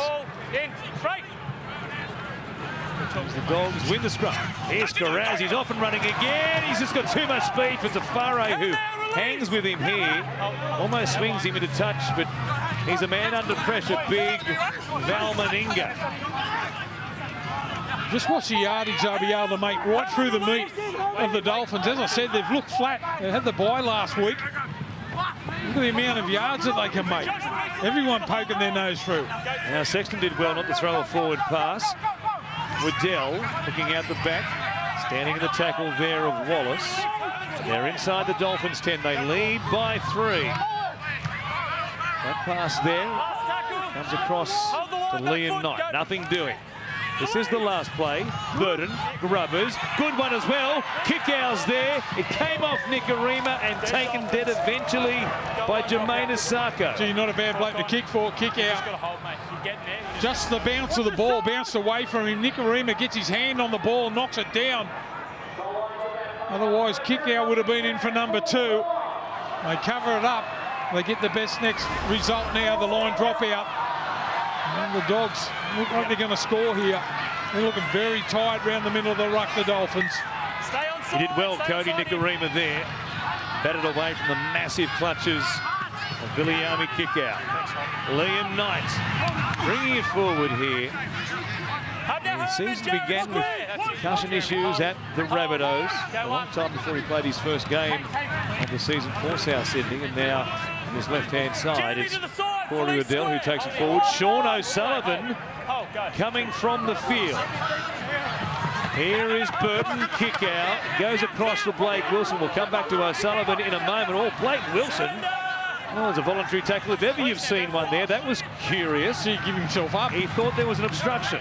As the Dogs win the scrum. Here's Carraz, he's off and running again. He's just got too much speed for Tafare, who hangs with him here. Almost swings him into touch, but he's a man under pressure. Big Val Meninga. Just watch the yardage they'll be able to make right through the meat of the Dolphins. As I said, they've looked flat. They had the bye last week. Look at the amount of yards that they can make. Everyone poking their nose through. Now Sexton did well not to throw a forward pass. Waddell looking out the back, standing in the tackle there of Wallace. They're inside the Dolphins 10. They lead by 3. That pass there comes across to Liam Knight. Nothing doing. This is the last play. Burton, Grubbers, good one as well. Kick-outs there. It came off Nicarima and taken dead eventually by Jermaine Asaka. Gee, not a bad bloke to kick for. Kick out. Just the bounce of the ball bounced away from him. Nicarima gets his hand on the ball, knocks it down. Otherwise, kick out would have been in for number 2. They cover it up. They get the best next result now, the line drop out. And the Dogs look like they're going to score here. They're looking very tight round the middle of the ruck, the Dolphins. He did well, Cody Nicarima there. Batted away from the massive clutches of Viliami kick-out. Liam Knight bringing it forward here. The season began with concussion issues at the Rabbitohs. A long time before he played his first game of the season for South Sydney, and now on his left-hand side, it's Corey Waddell who takes it forward. Sean O'Sullivan coming from the field. Here is Burton, kick out, goes across to Blake Wilson. We'll come back to O'Sullivan in a moment. Oh, Blake Wilson. Oh, it's a voluntary tackle. If ever you've seen one there, that was curious. He gave himself up. He thought there was an obstruction.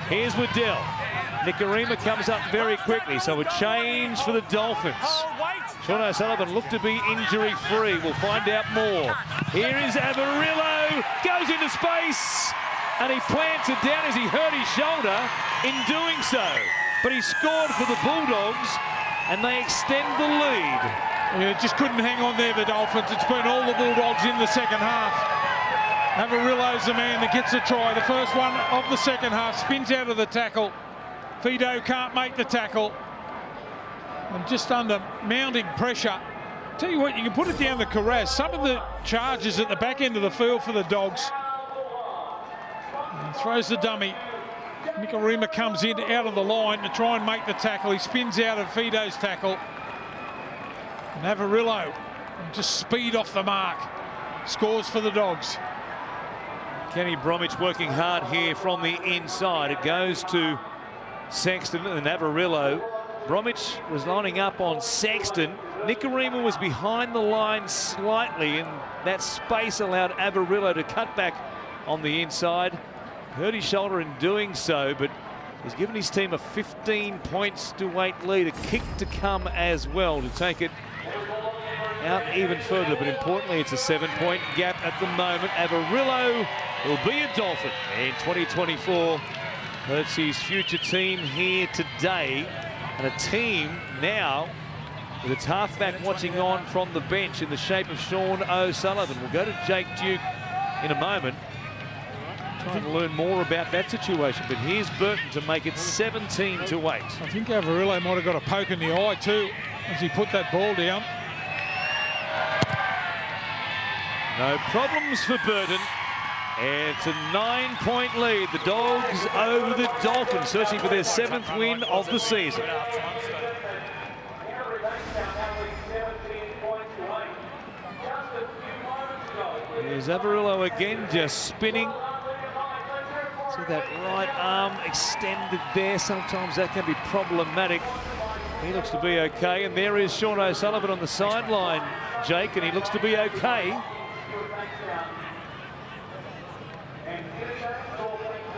Here's Waddell. Nicarima comes up very quickly, so a change for the Dolphins. Sean O'Sullivan looked to be injury-free. We'll find out more. Here is Averillo, goes into space, and he plants it down as he hurt his shoulder in doing so. But he scored for the Bulldogs, and they extend the lead. Yeah, just couldn't hang on there, the Dolphins. It's been all the Bulldogs in the second half. Averillo's the man that gets a try. The first one of the second half, spins out of the tackle. Fido can't make the tackle. And just under mounting pressure. Tell you what, you can put it down to Carraz. Some of the charges at the back end of the field for the Dogs. And throws the dummy. Nicarima comes in out of the line to try and make the tackle. He spins out of Fido's tackle. And Averillo, just speed off the mark, scores for the Dogs. Kenny Bromwich working hard here from the inside. It goes to Sexton and Averillo. Bromwich was lining up on Sexton. Nicarima was behind the line slightly, and that space allowed Averillo to cut back on the inside. Hurt his shoulder in doing so, but he's given his team a 15 points to 8 lead. A kick to come as well to take it out even further, but importantly it's a 7-point gap at the moment. Averillo will be a Dolphin in 2024. That's his future team here today, and a team now with its halfback watching on from the bench in the shape of Sean O'Sullivan. We'll go to Jake Duke in a moment, trying to learn more about that situation, but here's Burton to make it 17-8. I think Averillo might have got a poke in the eye too as he put that ball down. No problems for Burton. And it's a 9-point lead. The Dogs over the Dolphins, searching for their 7th win of the season. Here's Averillo again, just spinning. See that right arm extended there. Sometimes that can be problematic. He looks to be okay. And there is Sean O'Sullivan on the sideline, Jake, and he looks to be okay.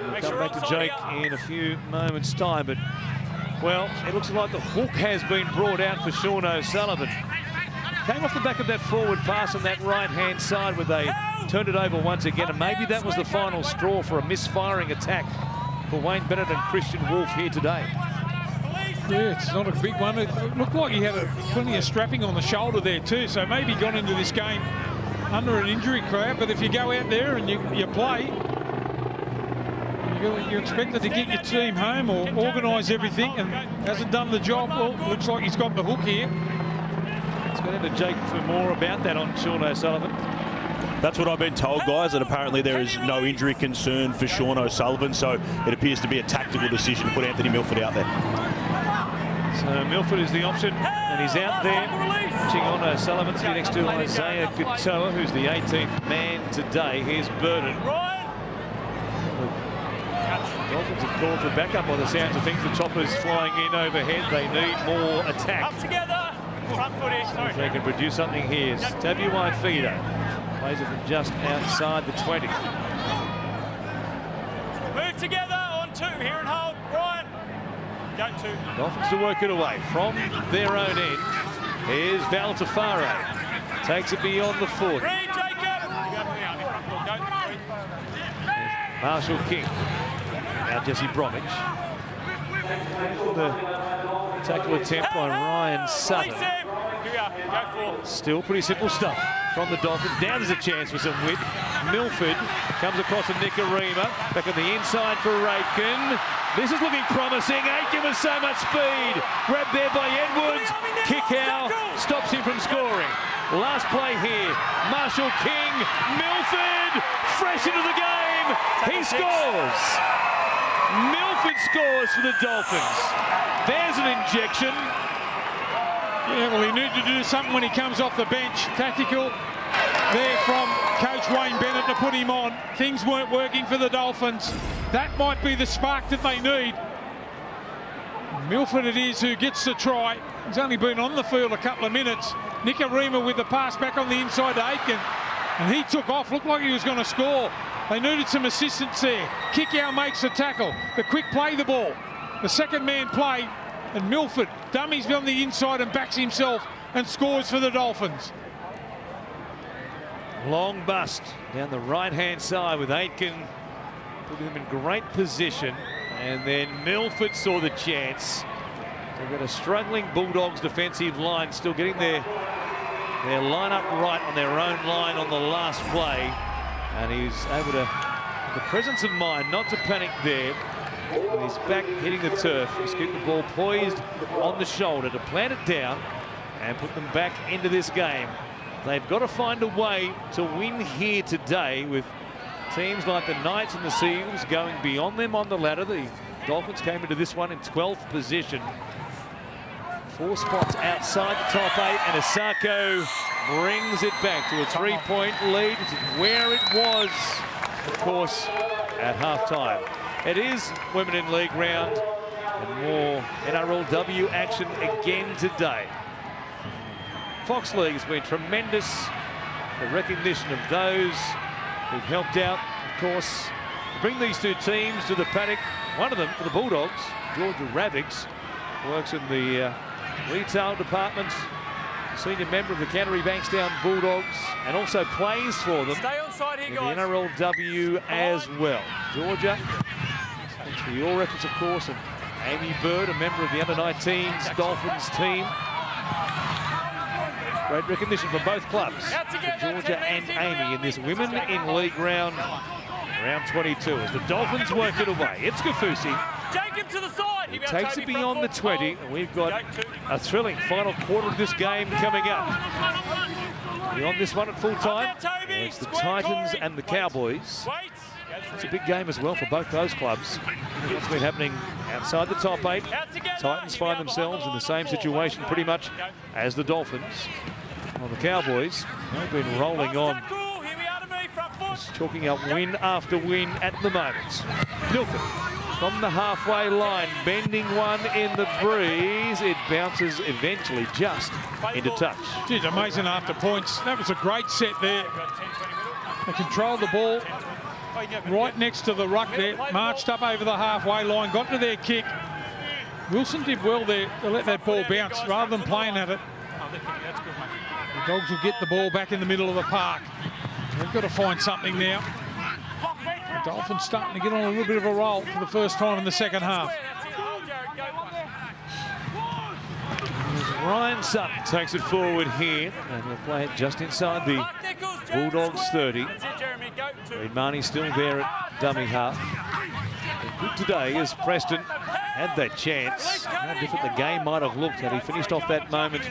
We'll come back to Jake in a few moments' time, but, well, it looks like the hook has been brought out for Sean O'Sullivan. Came off the back of that forward pass on that right-hand side where they turned it over once again, and maybe that was the final straw for a misfiring attack for Wayne Bennett and Christian Wolf here today. Yeah, it's not a big one. It looked like he had plenty of strapping on the shoulder there too, so maybe gone into this game under an injury crowd, but if you go out there and you play, you're expected to get your team home or organise everything, and hasn't done the job. Well, looks like he's got the hook here. Let's go into Jake for more about that on Sean O'Sullivan. That's what I've been told, guys, and apparently there is no injury concern for Sean O'Sullivan, so it appears to be a tactical decision to put Anthony Milford out there. So Milford is the option, and he's out there watching on O'Sullivan. Sitting next to Isaiah Katoa, who's the 18th man today. Here's Burton. The Dolphins have called for backup by the sounds of things. The choppers flying in overhead. They need more attack. Up together. Front footy. If they can produce something here. Tabuai Fido plays it from just outside the 20. Move together on 2. Here and hold. Ryan. Go 2. Dolphins to work it away from their own end. Here's Valtafaro. Takes it beyond the 40. Marshall King. Now Jesse Bromwich. The tackle attempt by Ryan Sutton. Still pretty simple stuff from the Dolphins. Now there's a chance for some width. Milford comes across to Nicarima. Back on the inside for Aitken. This is looking promising. Aitken with so much speed. Grabbed there by Edwards. Kick out. Stops him from scoring. Last play here. Marshall King. Milford. Fresh into the game. He scores. Milford scores for the Dolphins. There's an injection. Yeah, well, he needed to do something when he comes off the bench. Tactical there from Coach Wayne Bennett to put him on. Things weren't working for the Dolphins. That might be the spark that they need. Milford it is who gets the try. He's only been on the field a couple of minutes. Nicarima with the pass back on the inside to Aitken. And he took off, looked like he was going to score. They needed some assistance there. Kickout makes the tackle. The quick play the ball. The second man play. And Milford dummies on the inside and backs himself and scores for the Dolphins. Long bust down the right-hand side with Aitken putting them in great position. And then Milford saw the chance. They've got a struggling Bulldogs defensive line still getting their line up right on their own line on the last play. And he's able to, with the presence of mind, not to panic there. And he's back hitting the turf. He's keeping the ball poised on the shoulder to plant it down and put them back into this game. They've got to find a way to win here today with teams like the Knights and the Seals going beyond them on the ladder. The Dolphins came into this one in 12th position. 4 spots outside the top 8, and Asako brings it back to a 3-point lead, which is where it was, of course, at halftime. It is Women in League round and more NRLW action again today. Fox League has been tremendous. The recognition of those who've helped out, of course, to bring these two teams to the paddock. One of them, for the Bulldogs, Georgia Ravix, works in the retail department, senior member of the Canterbury-Bankstown Bulldogs, and also plays for them Stay on side here, in guys. the NRLW as well. Georgia, thanks for your efforts, of course, and Amy Bird, a member of the under-19s Dolphins team. Great recognition from both clubs, for Georgia and Amy, in this Women in League round 22, as the Dolphins work it away. It's Kafusi. Jacob to the side. He takes it beyond the 20, and we've got a thrilling final quarter of this game coming up. Beyond this one at full time, it's the Titans and the Cowboys. It's a big game as well for both those clubs. What's been happening outside the top 8, Titans find themselves in the same situation pretty much as the Dolphins. Well, the Cowboys, they've been rolling on, just chalking up win after win at the moment. Milford from the halfway line, bending one in the breeze. It bounces eventually just into touch. Geez, amazing after points. That was a great set there. They controlled the ball right next to the ruck there, marched up over the halfway line, got to their kick. Wilson did well there to let that ball bounce rather than playing at it. The Dogs will get the ball back in the middle of the park. They've got to find something now. The Dolphins starting to get on a little bit of a roll for the first time in the second half. Ryan Sutton takes it forward here, and they'll play it just inside the Bulldogs 30. Reid Marnie still there at dummy half. Good today as Preston had that chance. How different the game might have looked had he finished off that moment.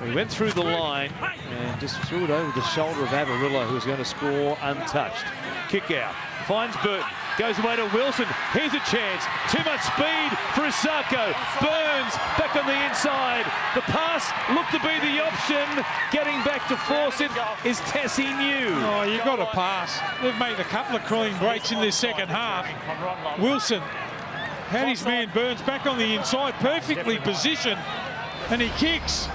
He went through the line and just threw it over the shoulder of Avarillo, who was going to score untouched. Kick out, finds Burton, goes away to Wilson. Here's a chance. Too much speed for Asako. Burns back on the inside. The pass looked to be the option. Getting back to force it is Tessie New. Oh, you've got to pass. They've made a couple of clean breaks in this second half. Wilson had his man Burns back on the inside, perfectly positioned, and he kicks.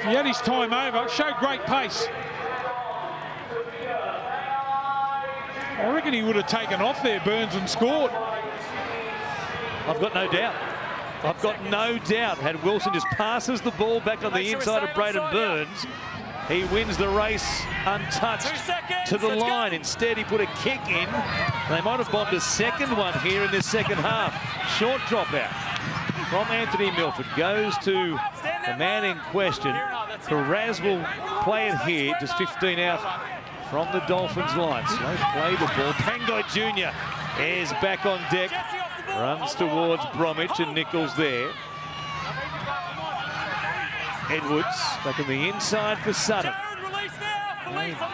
He had his time over, showed great pace. I reckon he would have taken off there, Burns, and scored. I've got no doubt. I've got no doubt. Had Wilson just passes the ball back on the inside of Braden Burns, he wins the race untouched to the line. Instead, he put a kick in. They might have bombed a second one here in this second half. Short dropout from Anthony Milford. Goes to the man in question. Carraz will play it here, just 15 out from the Dolphins line. Slow play the ball. Pangai Jr. is back on deck. Runs towards Bromwich and Nichols there. Edwards back on the inside for Sutton.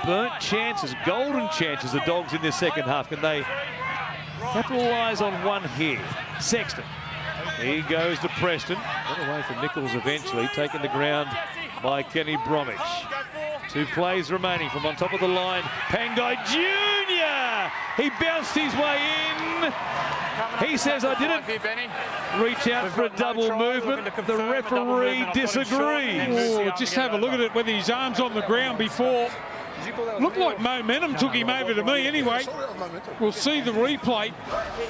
Burnt chances, golden chances, the Dogs in this second half. Can they capitalise on one here? Sexton. He goes to Preston. Got away from Nichols eventually, taken the ground by Kenny Bromwich. 2 plays remaining from on top of the line. Pangai Jr. He bounced his way in. He says, I didn't reach out for a double movement. The referee disagrees. Oh, just have a look at it with his arms on the ground before. Looked like momentum took him over to me anyway. We'll see the replay.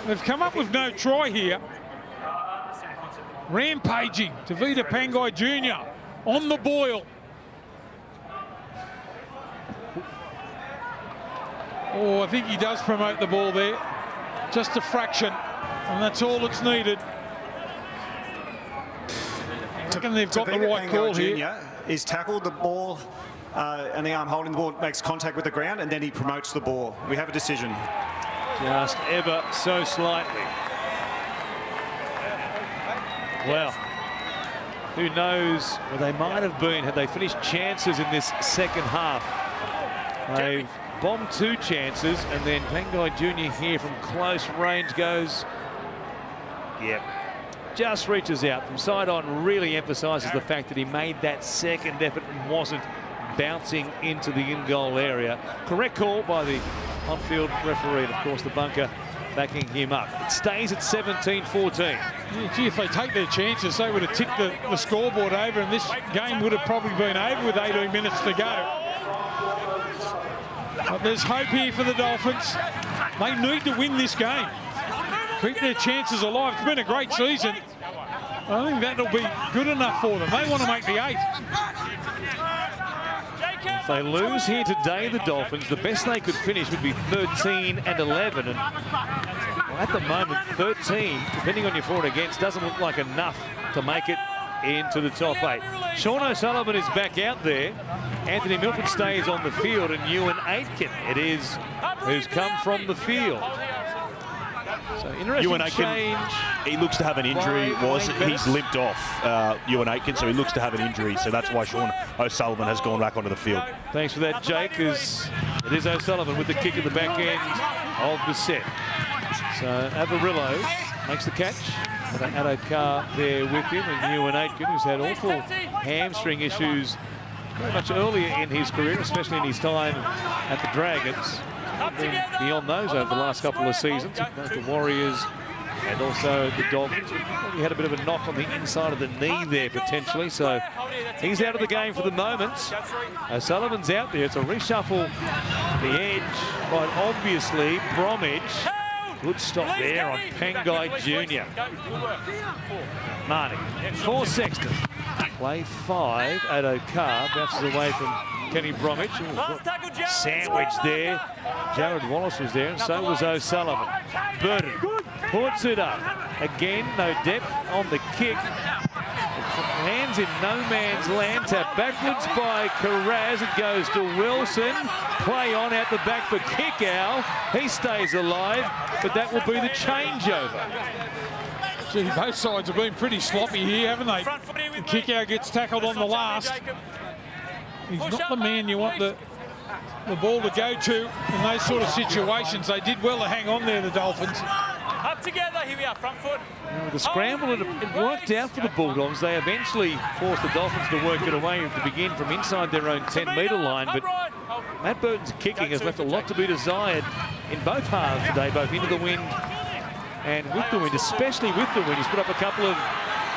They've come up with no try here. Rampaging to Vita Pangai Jr. on the boil. Oh, I think he does promote the ball there. Just a fraction, and that's all that's needed. I reckon they've got the right call here. He's tackled the ball and the arm holding the ball makes contact with the ground, and then he promotes the ball. We have a decision. Just ever so slightly. Well, who knows where they might have been had they finished chances in this second half. They've bombed 2 chances, and then Pangai Jr. here from close range goes, yep, just reaches out from side on, really emphasises the fact that he made that second effort and wasn't bouncing into the in-goal area. Correct call by the on-field referee, and of course the bunker backing him up. It stays at 17-14. Yeah, gee, if they take their chances, they would have ticked the scoreboard over, and this game would have probably been over with 18 minutes to go. But there's hope here for the Dolphins. They need to win this game. Keep their chances alive. It's been a great season. I think that'll be good enough for them. They want to make the 8. If they lose here today, the Dolphins, the best they could finish would be 13 and 11. And well, at the moment, 13, depending on your for and against, doesn't look like enough to make it into the top 8. Sean O'Sullivan is back out there. Anthony Milford stays on the field, and Ewan Aitken it is who's come from the field. So interesting Ewan Aitken, change. he looks to have an injury. He's limped off, Ewan Aitken, so he looks to have an injury. So that's why Sean O'Sullivan has gone back onto the field. Thanks for that, Jake, as it is O'Sullivan with the kick at the back end of the set. So Avarillo makes the catch. Addo-Carr there with him, and Ewan Aitken, who's had awful hamstring issues very much earlier in his career, especially in his time at the Dragons. Been beyond those over the last couple of seasons, both the Warriors and also the Dolphins. He had a bit of a knock on the inside of the knee there potentially, so he's out of the game for the moment. O'Sullivan's out there. It's a reshuffle the edge, quite obviously. Bromwich, good stop there on Pangai Jr. Marnie for Sexton. Play 5, Addo-Carr bounces away from Kenny Bromwich. Sandwich there. Jared Wallace was there, and so was O'Sullivan. Burton puts it up. Again, no depth on the kick. Hands in no man's land. Tap backwards by Carraz. It goes to Wilson. Play on out the back for Kickow. He stays alive, but that will be the changeover. Gee, both sides have been pretty sloppy here, haven't they? Kickow gets tackled on the last. He's not the man you want the ball to go to in those sort of situations. They did well to hang on there, the Dolphins. Up together, here we are, front foot. The scramble, it worked out for the Bulldogs. They eventually forced the Dolphins to work it away to begin from inside their own 10-metre line, but Matt Burton's kicking has left a lot to be desired in both halves today, both into the wind and with the wind, especially with the wind. He's put up a couple of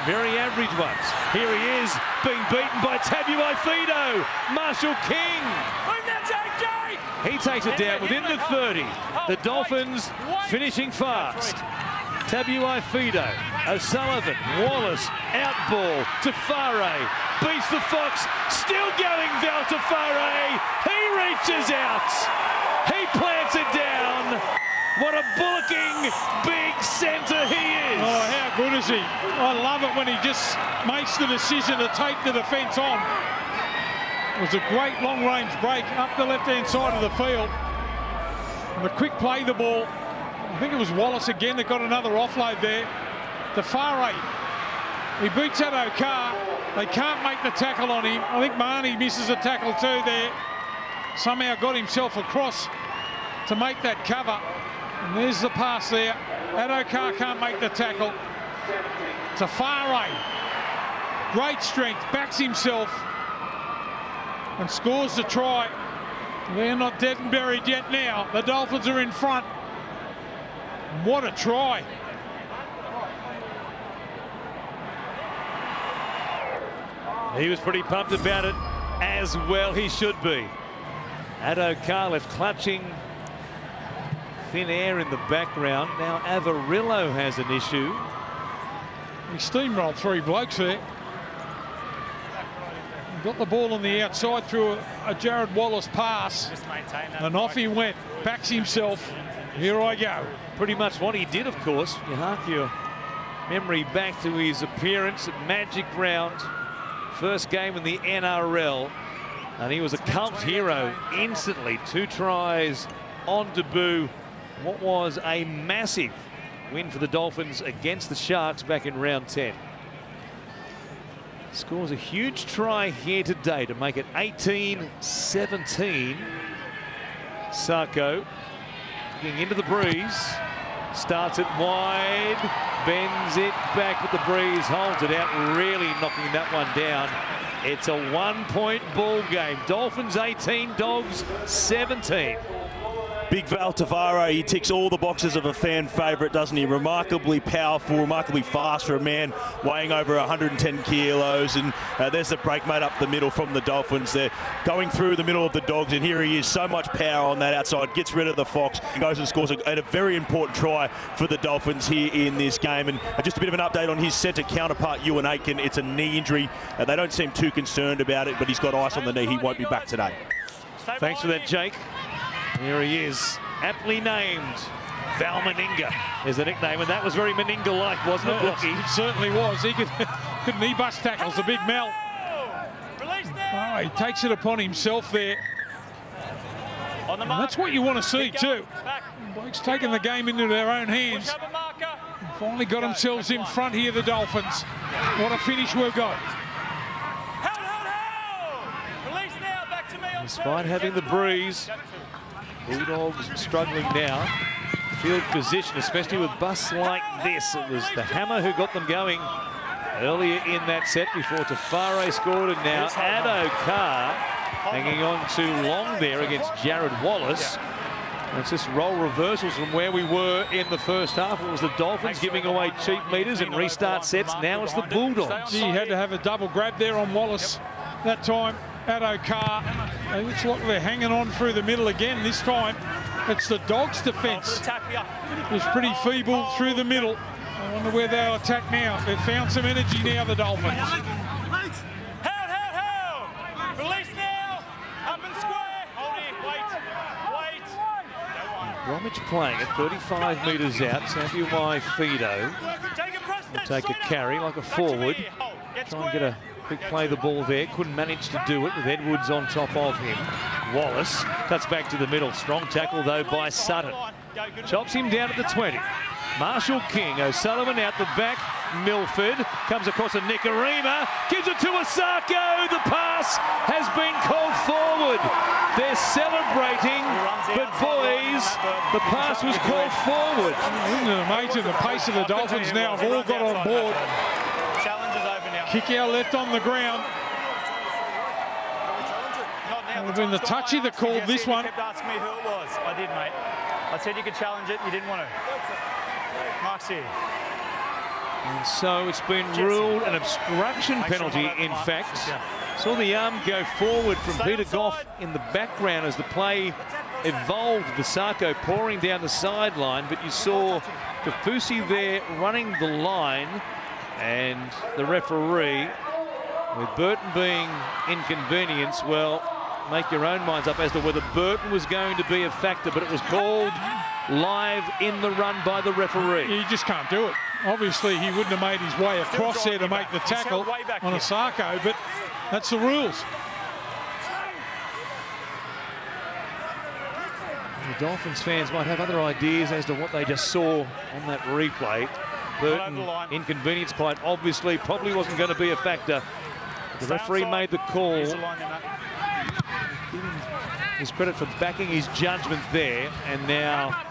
very average ones. Here he is, being beaten by Tabuai Fido. Marshall King. He takes it down within the 30. The Dolphins finishing fast. Tabuai Fido, O'Sullivan, Wallace, out ball to Farre. Beats the Fox, still going Val to Farre. He reaches out. He plants it down. What a bullocking big centre he is. Oh, how good is he? I love it when he just makes the decision to take the defence on. It was a great long-range break up the left-hand side of the field. And the quick play the ball. I think it was Wallace again that got another offload there. To Farre. He beats Addo-Carr. They can't make the tackle on him. I think Marnie misses a tackle too there. Somehow got himself across to make that cover. And there's the pass there. Addo-Carr can't make the tackle. To Farre. Great strength, backs himself and scores the try. They're not dead and buried yet now. The Dolphins are in front. What a try. He was pretty pumped about it, as well he should be. Addo-Carr left clutching thin air in the background. Now Avarillo has an issue. He steamrolled 3 blokes there. Got the ball on the outside through a Jared Wallace pass. And off he went. Backs himself. Here I go. Pretty much what he did, of course. You hark your memory back to his appearance at Magic Round. First game in the NRL. And he was a cult hero instantly. 2 tries on debut. What was a massive win for the Dolphins against the Sharks back in round 10. Scores a huge try here today to make it 18-17. Sarko getting into the breeze. Starts it wide. Bends it back, but the breeze holds it out, really knocking that one down. It's a 1-point ball game. Dolphins 18, Dogs 17. Big Val Tavaro, he ticks all the boxes of a fan favourite, doesn't he? Remarkably powerful, remarkably fast for a man weighing over 110 kilos. And there's the break made up the middle from the Dolphins. They're going through the middle of the Dogs, and here he is. So much power on that outside. Gets rid of the Fox. Goes and scores a very important try for the Dolphins here in this game. And just a bit of an update on his centre counterpart, Ewan Aitken. It's a knee injury. They don't seem too concerned about it, but he's got ice on the knee. He won't be back today. Thanks for that, Jake. Here he is, aptly named Val Meninga is the nickname, and that was very Meninga-like, wasn't it, Brookie? It certainly was. He couldn't he bust tackles, the big Mel. Oh, he takes it upon himself there. And that's what you want to see too. Blokes taking the game into their own hands. And finally got themselves in front here, the Dolphins. What a finish we've got. Despite having the breeze, Bulldogs struggling now. Field position, especially with busts like this. It was the hammer who got them going earlier in that set before Tafare scored, and now Addo-Carr hanging on too long there against Jared Wallace. And it's just role reversals from where we were in the first half. It was the Dolphins giving away cheap meters and restart sets. Now it's the Bulldogs. Gee, he had to have a double grab there on Wallace that time. Addo-Carr, it looks like they're hanging on through the middle again. This time it's the Dogs' defence. It's pretty feeble through the middle. I wonder where they'll attack now. They've found some energy now, the Dolphins. Release now. Up and square. Hold it. Wait. Bromwich playing at 35 metres out. Samuel Fido will take a carry like a forward. Try and get a quick play the ball there. Couldn't manage to do it with Edwards on top of him. Wallace cuts back to the middle. Strong tackle though by Sutton. Chops him down at the 20. Marshall King, O'Sullivan out the back. Milford comes across a Nicarima, gives it to Asako. The pass has been called forward. They're celebrating, but boys, the pass was called forward. Isn't it amazing the pace of the Dolphins now have all got on board. Kick out left on the ground. It would have been the touchy that called this one. You kept asking me who it was. I did, mate. I said you could challenge it. You didn't want to. Mark's here. And so it's been ruled an obstruction penalty, in fact. Saw the arm go forward from Peter Goff in the background as the play evolved. Vasako pouring down the sideline, but you saw Kafusi there running the line, and the referee, with Burton being inconvenienced, well, make your own minds up as to whether Burton was going to be a factor, but it was called live in the run by the referee. You just can't do it. Obviously, he wouldn't have made his way across there to make the tackle on Asako, but that's the rules. The Dolphins fans might have other ideas as to what they just saw on that replay. Burton, inconvenience quite obviously, probably wasn't going to be a factor. The referee made the call. Give him his credit for backing his judgment there, and now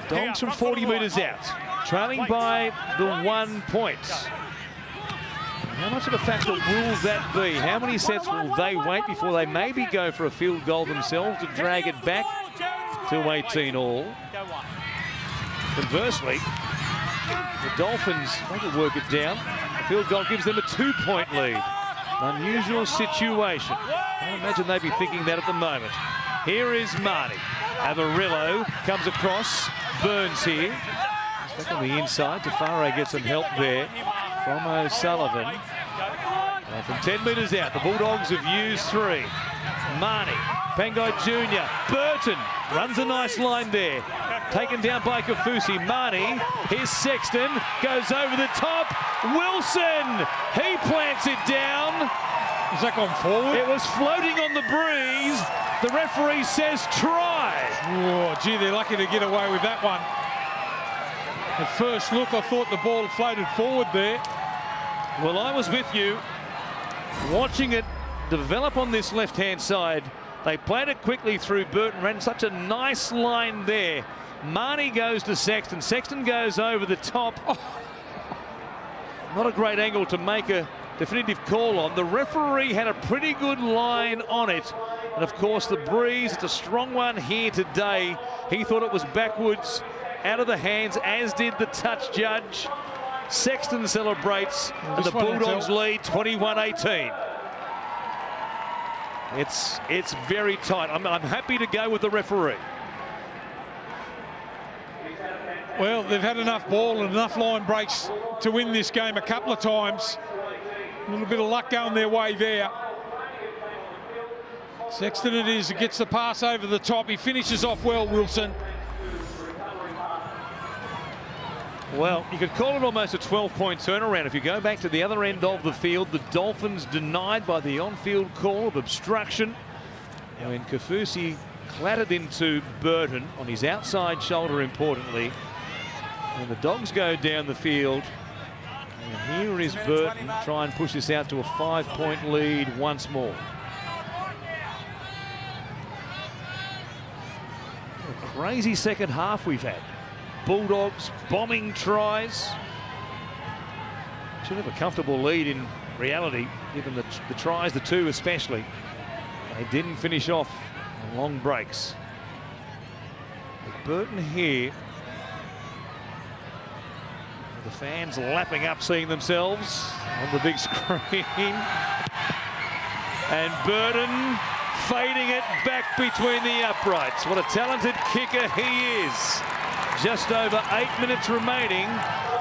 the Dogs from 40 metres out, trailing by the 1 point. How much of a factor will that be? How many sets will they wait before they maybe go for a field goal themselves to drag it back to 18 all? go one. Conversely, the Dolphins, they can work it down. The field goal gives them a 2-point lead. An unusual situation. I imagine they'd be thinking that at the moment. Here is Marty. Avarillo comes across. Burns here. He's back on the inside. Tafaro gets some help there from O'Sullivan. And from 10 metres out, the Bulldogs have used 3. Marnie, Pangai Jr., Burton runs a nice line there. Taken down by Kafusi. Marnie, here's Sexton, goes over the top. Wilson, he plants it down. Is that gone forward? It was floating on the breeze. The referee says try. Oh, gee, they're lucky to get away with that one. At first look, I thought the ball floated forward there. Well, I was with you watching it develop on this left-hand side. They played it quickly through. Burton ran such a nice line there. Marnie goes to Sexton. Sexton goes over the top. Oh. Not a great angle to make a definitive call on. The referee had a pretty good line on it. And of course the breeze, it's a strong one here today. He thought it was backwards, out of the hands, as did the touch judge. Sexton celebrates, and the Bulldogs lead 21-18. It's very tight. I'm happy to go with the referee. Well, they've had enough ball and enough line breaks to win this game a couple of times. A little bit of luck going their way there. Sexton it is, gets the pass over the top. He finishes off well, Wilson. Well, you could call it almost a 12-point turnaround. If you go back to the other end of the field, the Dolphins denied by the on-field call of obstruction. When Kafusi clattered into Burton on his outside shoulder, importantly. And the Dogs go down the field. And here is Burton try and push this out to a 5-point lead once more. A crazy second half we've had. Bulldogs bombing tries. Should have a comfortable lead in reality, given the tries, the 2 especially. They didn't finish off on long breaks. But Burton here. The fans lapping up, seeing themselves on the big screen. And Burton fading it back between the uprights. What a talented kicker he is. Just over 8 minutes remaining.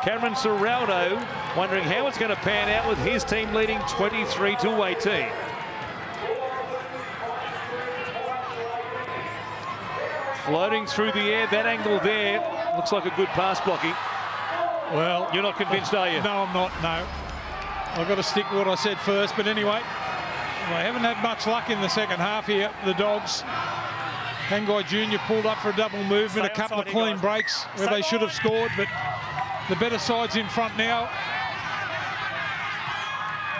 Cameron Ciraldo wondering how it's going to pan out with his team leading 23-18. Floating through the air, that angle there looks like a good pass blocking. Well, you're not convinced, are you? No, I'm not, no. I've got to stick with what I said first, but anyway, they haven't had much luck in the second half here, the Dogs. Pangai Jr. pulled up for a double movement, a couple of clean breaks where they should have scored, but the better side's in front now.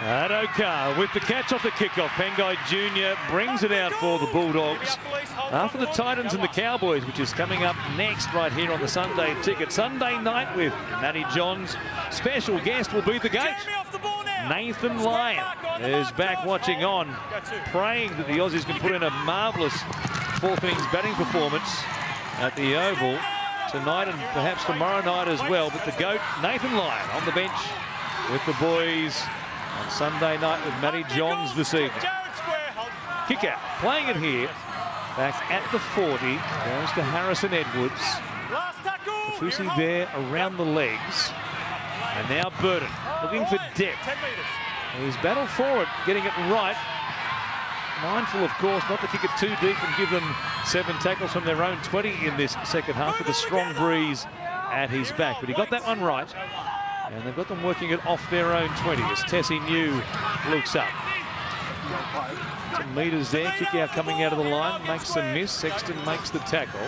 Adokar with the catch off the kickoff. Pangai Jr. brings it out for the Bulldogs. After the Titans and the Cowboys, which is coming up next right here on the Sunday Ticket. Sunday night with Matty Johns. Special guest will be the GOAT. Nathan Lyon is back watching on, praying that the Aussies can put in a marvellous fourth innings batting performance at the Oval tonight and perhaps tomorrow night as well. But the GOAT, Nathan Lyon, on the bench with the boys on Sunday night with Matty Johns this evening. Kick out, playing it here. Back at the 40, goes to Harrison Edwards. Kafusi there around the legs. And now Burton looking for depth. He's battled for it, getting it right. Mindful, of course, not to kick it too deep and give them 7 tackles from their own 20 in this second half with a strong breeze at his back. But he got that one right. And they've got them working it off their own 20 as Tessie New looks up. Some metres there, kick out coming out of the line, makes the miss. Sexton makes the tackle.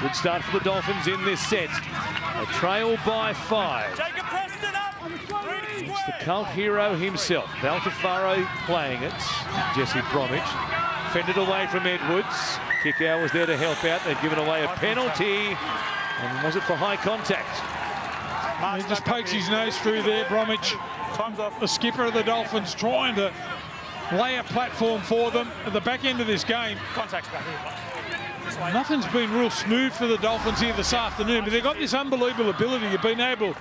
Good start for the Dolphins in this set. A trail by 5. It's the cult hero himself, Val Tafaro playing it. Jesse Bromwich fended away from Edwards. Kickout was there to help out. They've given away a penalty. And was it for high contact? He just pokes his nose through there, Bromwich. The skipper of the Dolphins trying to lay a platform for them at the back end of this game. Contact's back here. Nothing's been real smooth for the Dolphins here this afternoon, but they've got this unbelievable ability of being able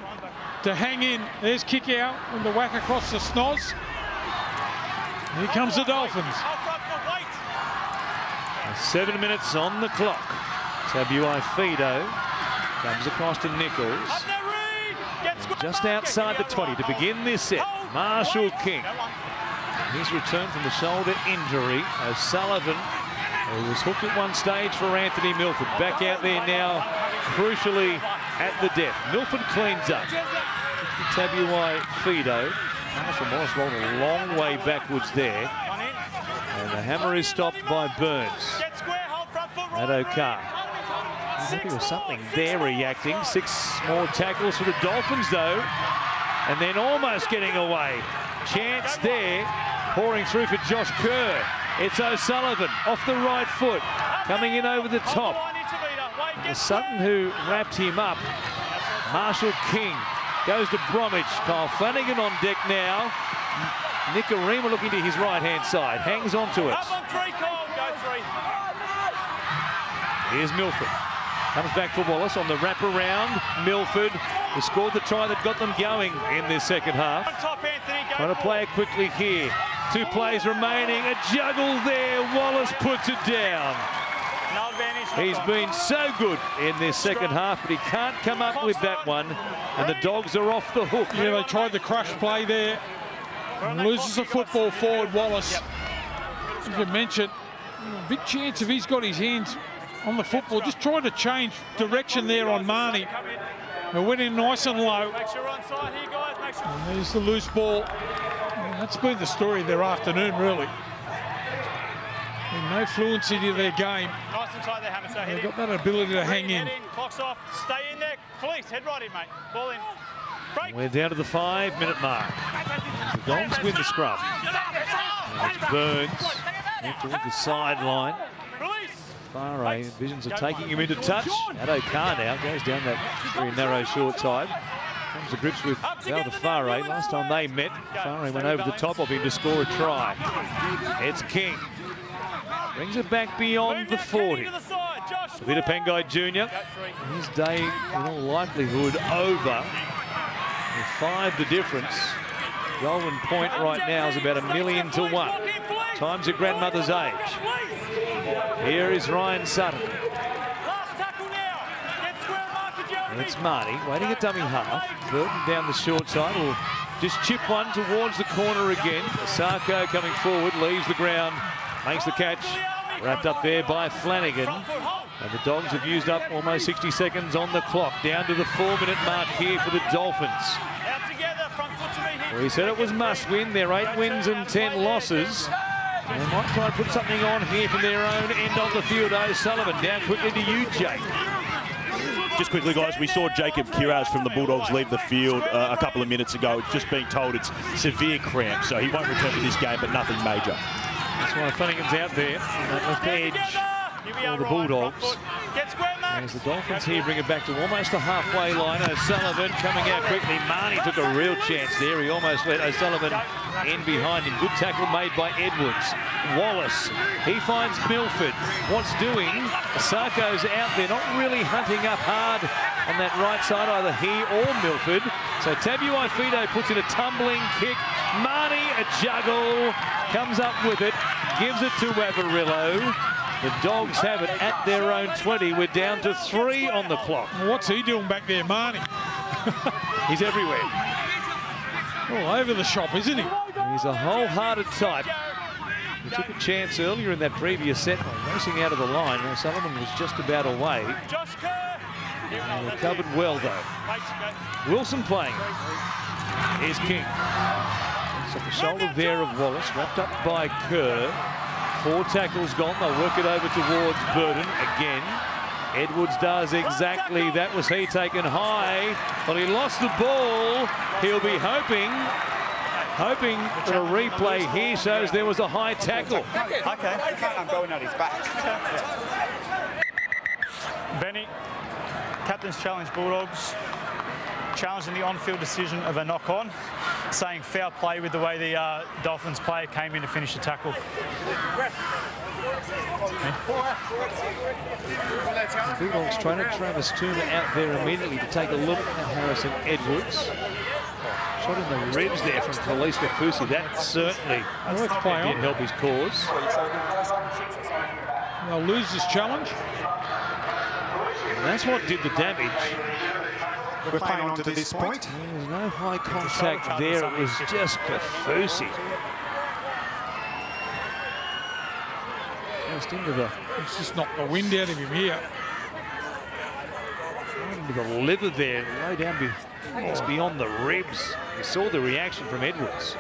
to hang in. There's kick out and the whack across the snoz. Here comes the Dolphins. 7 minutes on the clock. Tabuai-Fidow comes across to Nichols. Just outside the 20 to begin this set. Marshall King. His return from the shoulder injury. O'Sullivan, who was hooked at one stage for Anthony Milford. Back out there now, crucially at the death. Milford cleans up. Tabuai-Fidow. Marshall Morris rolled a long way backwards there. And the hammer is stopped by Burns. At O'Carr. I think there was something there reacting. 6 more tackles for the Dolphins though. And then almost getting away. Chance there. Pouring through for Josh Kerr. It's O'Sullivan off the right foot. Coming in over the top. It's Sutton who wrapped him up. Marshall King goes to Bromwich. Kyle Flanagan on deck now. Nicarima looking to his right-hand side. Hangs on to it. Here's Milford. Comes back for Wallace on the wrap-around. Milford, who scored the try that got them going in this second half. Trying to play it quickly here. 2 plays remaining. A juggle there. Wallace puts it down. He's been so good in this second half, but he can't come up with that one. And the Dogs are off the hook. Yeah, they tried the crush play there. And loses the football forward, Wallace. As you mentioned, big chance if he's got his hands on the football. Just trying to change direction there on Marnie. They went in nice and low. And there's the loose ball. And that's been the story of their afternoon, really. And no fluency to their game. Nice and tight there, Hammer. So they've got that ability to hang in. Clock's off. Stay in there. Felice, head right in, mate. Ball in. Break. We're down to the 5-minute mark. The Dogs win the scrum. And it's Burns. Towards the sideline. Farray, Visions are taking him into touch. At O'Carr now, goes down that very narrow short side. Comes to grips with Farray. Last time they met, Farray went over the top of him to score a try. It's King. Brings it back beyond the 40. Vita Pengai Jr. His day, in all likelihood, over. 5 the difference. Golden Point right now is about 1,000,000 to 1. Times your grandmother's age. Here is Ryan Sutton. And it's Marty waiting at dummy half. Burton down the short side will just chip one towards the corner again. Sarko coming forward, leaves the ground, makes the catch. Wrapped up there by Flanagan. And the Dogs have used up almost 60 seconds on the clock. Down to the 4-minute mark here for the Dolphins. We said it was must win. They're 8 wins and 10 losses. And they might try to put something on here from their own end of the field. O'Sullivan down quickly to you, Jake. Just quickly, guys, we saw Jacob Kiraz from the Bulldogs leave the field a couple of minutes ago. Just being told it's severe cramp, so he won't return to this game, but nothing major. That's why Flanagan's out there on that left edge for the Bulldogs. As the Dolphins here bring it back to almost the halfway line. O'Sullivan coming out quickly. Marnie took a real chance there. He almost let O'Sullivan in behind him. Good tackle made by Edwards. Wallace, he finds Milford. What's doing? Sarko's out there, not really hunting up hard on that right side, either he or Milford. So Tabuai-Fidow puts in a tumbling kick. Marnie, a juggle, comes up with it, gives it to Wavarillo. The Dogs have it at their own 20. We're down to 3 on the clock. What's he doing back there, Marnie? He's everywhere. All over the shop, isn't he? He's a wholehearted type. He took a chance earlier in that previous set by racing out of the line. Sullivan was just about away. And recovered well, though. Wilson playing. Here's King. It's off the shoulder there of Wallace, wrapped up by Kerr. 4 tackles gone. They'll work it over towards Burton again. Edwards does exactly that. Was he taken high? But he lost the ball. He'll be hoping that a replay here shows there was a high tackle. Okay, I'm going on his back. Benny, captain's challenge Bulldogs. Challenging the on-field decision of a knock-on, saying foul play with the way the Dolphins player came in to finish the tackle. Bulldogs trainer Travis Toomer out there immediately to take a look at Harrison Edwards. Shot in the ribs there from Police Kafusi. That certainly didn't help his cause. They'll lose this challenge. And that's what did the damage. We're playing on to this point. There's no high contact there. It was just Kafusi. Just into the... It's just knocked the wind out of him here. Into the liver there, low down just beyond the ribs. You saw the reaction from Edwards.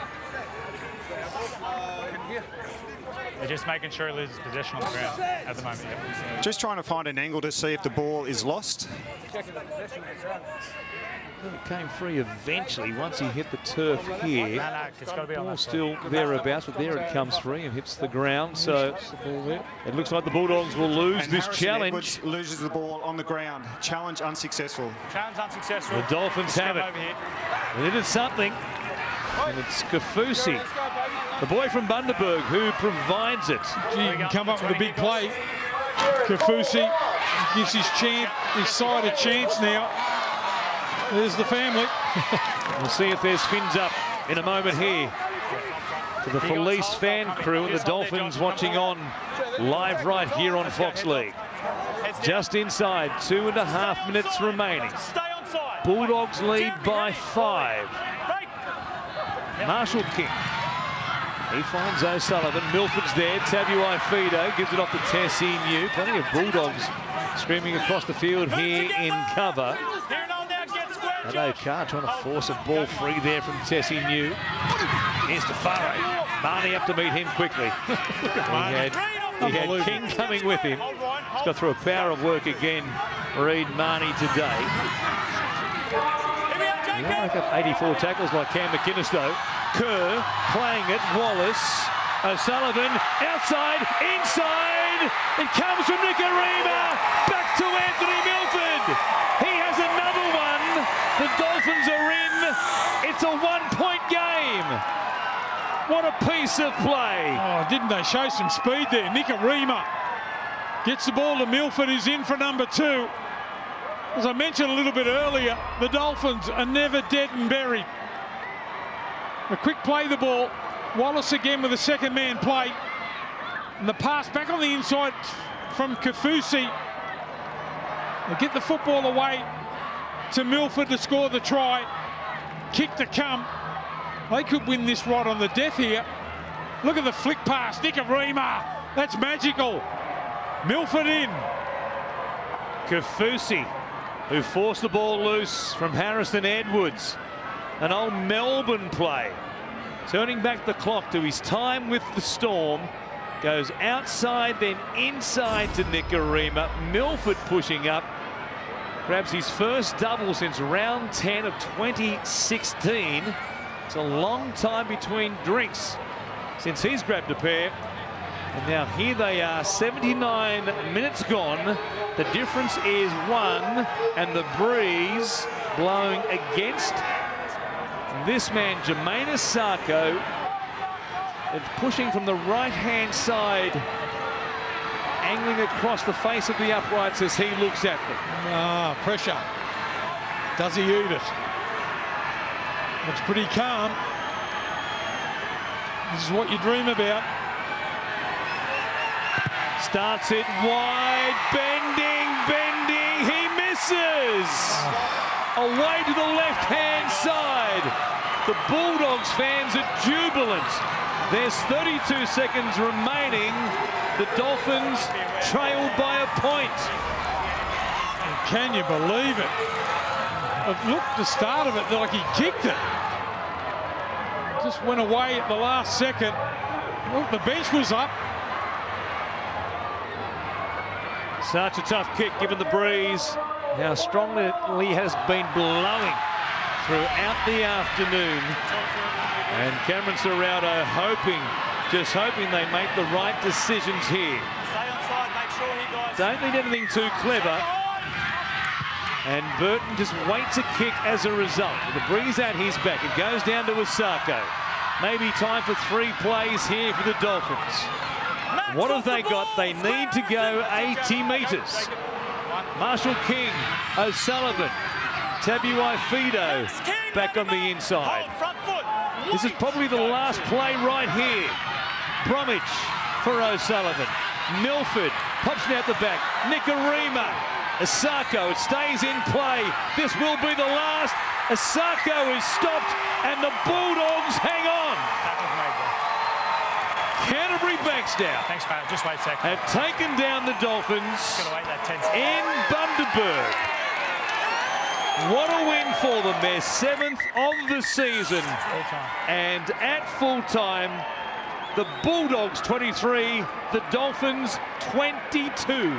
They're just making sure he loses possession on the ground at the moment. Yep. Just trying to find an angle to see if the ball is lost. It came free eventually once he hit the turf here. It's got to be on Ball that still thereabouts, but there it comes free and hits the ground. So it looks like the Bulldogs will lose And this Harrison challenge. Edwards loses the ball on the ground. Challenge unsuccessful. Challenge unsuccessful. The Dolphins have it. Over here. They did something. And it's Kafusi, the boy from Bundaberg, who provides it. Gee, he can come up with a big play. Kafusi gives his side a chance now. There's the family. We'll see if there's fins up in a moment here for the police fan crew and the Dolphins watching on live right here on Fox League. Just inside, 2.5 minutes remaining. Stay on side. Bulldogs lead by 5. Marshall King. He finds O'Sullivan. Milford's there. Tabuai Fido gives it off to Tessie New. Plenty of Bulldogs screaming across the field here in cover. And O'Carr trying to force a ball free there from Tessie New. Here's to Farrow. Marnie up to meet him quickly. he had King coming with him. He's got through a power of work again. Reed Marnie today. He won't make up 84 tackles like Cam McInnes though. Kerr playing it. Wallace. O'Sullivan outside, inside. It comes from Nicarima. Back to Anthony Milford. He has another one. The Dolphins are in. It's a 1-point game. What a piece of play. Oh, didn't they show some speed there? Nicarima gets the ball to Milford, who's in for number 2. As I mentioned a little bit earlier, the Dolphins are never dead and buried. A quick play the ball. Wallace again with a second man play. And the pass back on the inside from Kafusi. They get the football away to Milford to score the try. Kick to come. They could win this right on the death here. Look at the flick pass. Nicarima. That's magical. Milford in. Kafusi, who forced the ball loose from Harrison Edwards. An old Melbourne play. Turning back the clock to his time with the Storm. Goes outside, then inside to Nicarima. Milford pushing up. Grabs his first double since round 10 of 2016. It's a long time between drinks since he's grabbed a pair. And now here they are, 79 minutes gone. The difference is 1, and the breeze blowing against this man, Jermaine Asako. It's pushing from the right-hand side, angling across the face of the uprights as he looks at them. Ah, pressure. Does he eat it? Looks pretty calm. This is what you dream about. Starts it wide, bending, he misses! Away to the left-hand side. The Bulldogs fans are jubilant. There's 32 seconds remaining. The Dolphins trail by a point. Can you believe it? It looked the start of it like he kicked it. Just went away at the last second. Well, the bench was up. Such a tough kick given the breeze. How strongly it has been blowing throughout the afternoon. And Cameron Serrano just hoping they make the right decisions here. Stay on side, make sure he guys. Don't need anything too clever. And Burton just waits a kick as a result. With the breeze at his back, it goes down to Asako. Maybe time for 3 plays here for the Dolphins. What have they got? They need to go 80 metres. Marshall King, O'Sullivan, Tabuai Fido back on the inside. This is probably the last play right here. Bromwich for O'Sullivan. Milford pops it out the back. Nikarima. Asako, it stays in play. This will be the last. Asako is stopped and the Bulldogs hang on. Canterbury-Bankstown. Thanks, mate. Just wait a second. Have taken down the Dolphins Wait that 10 seconds. in Bundaberg. What a win for them, their 7th of the season. And at full time, the Bulldogs 23, the Dolphins 22.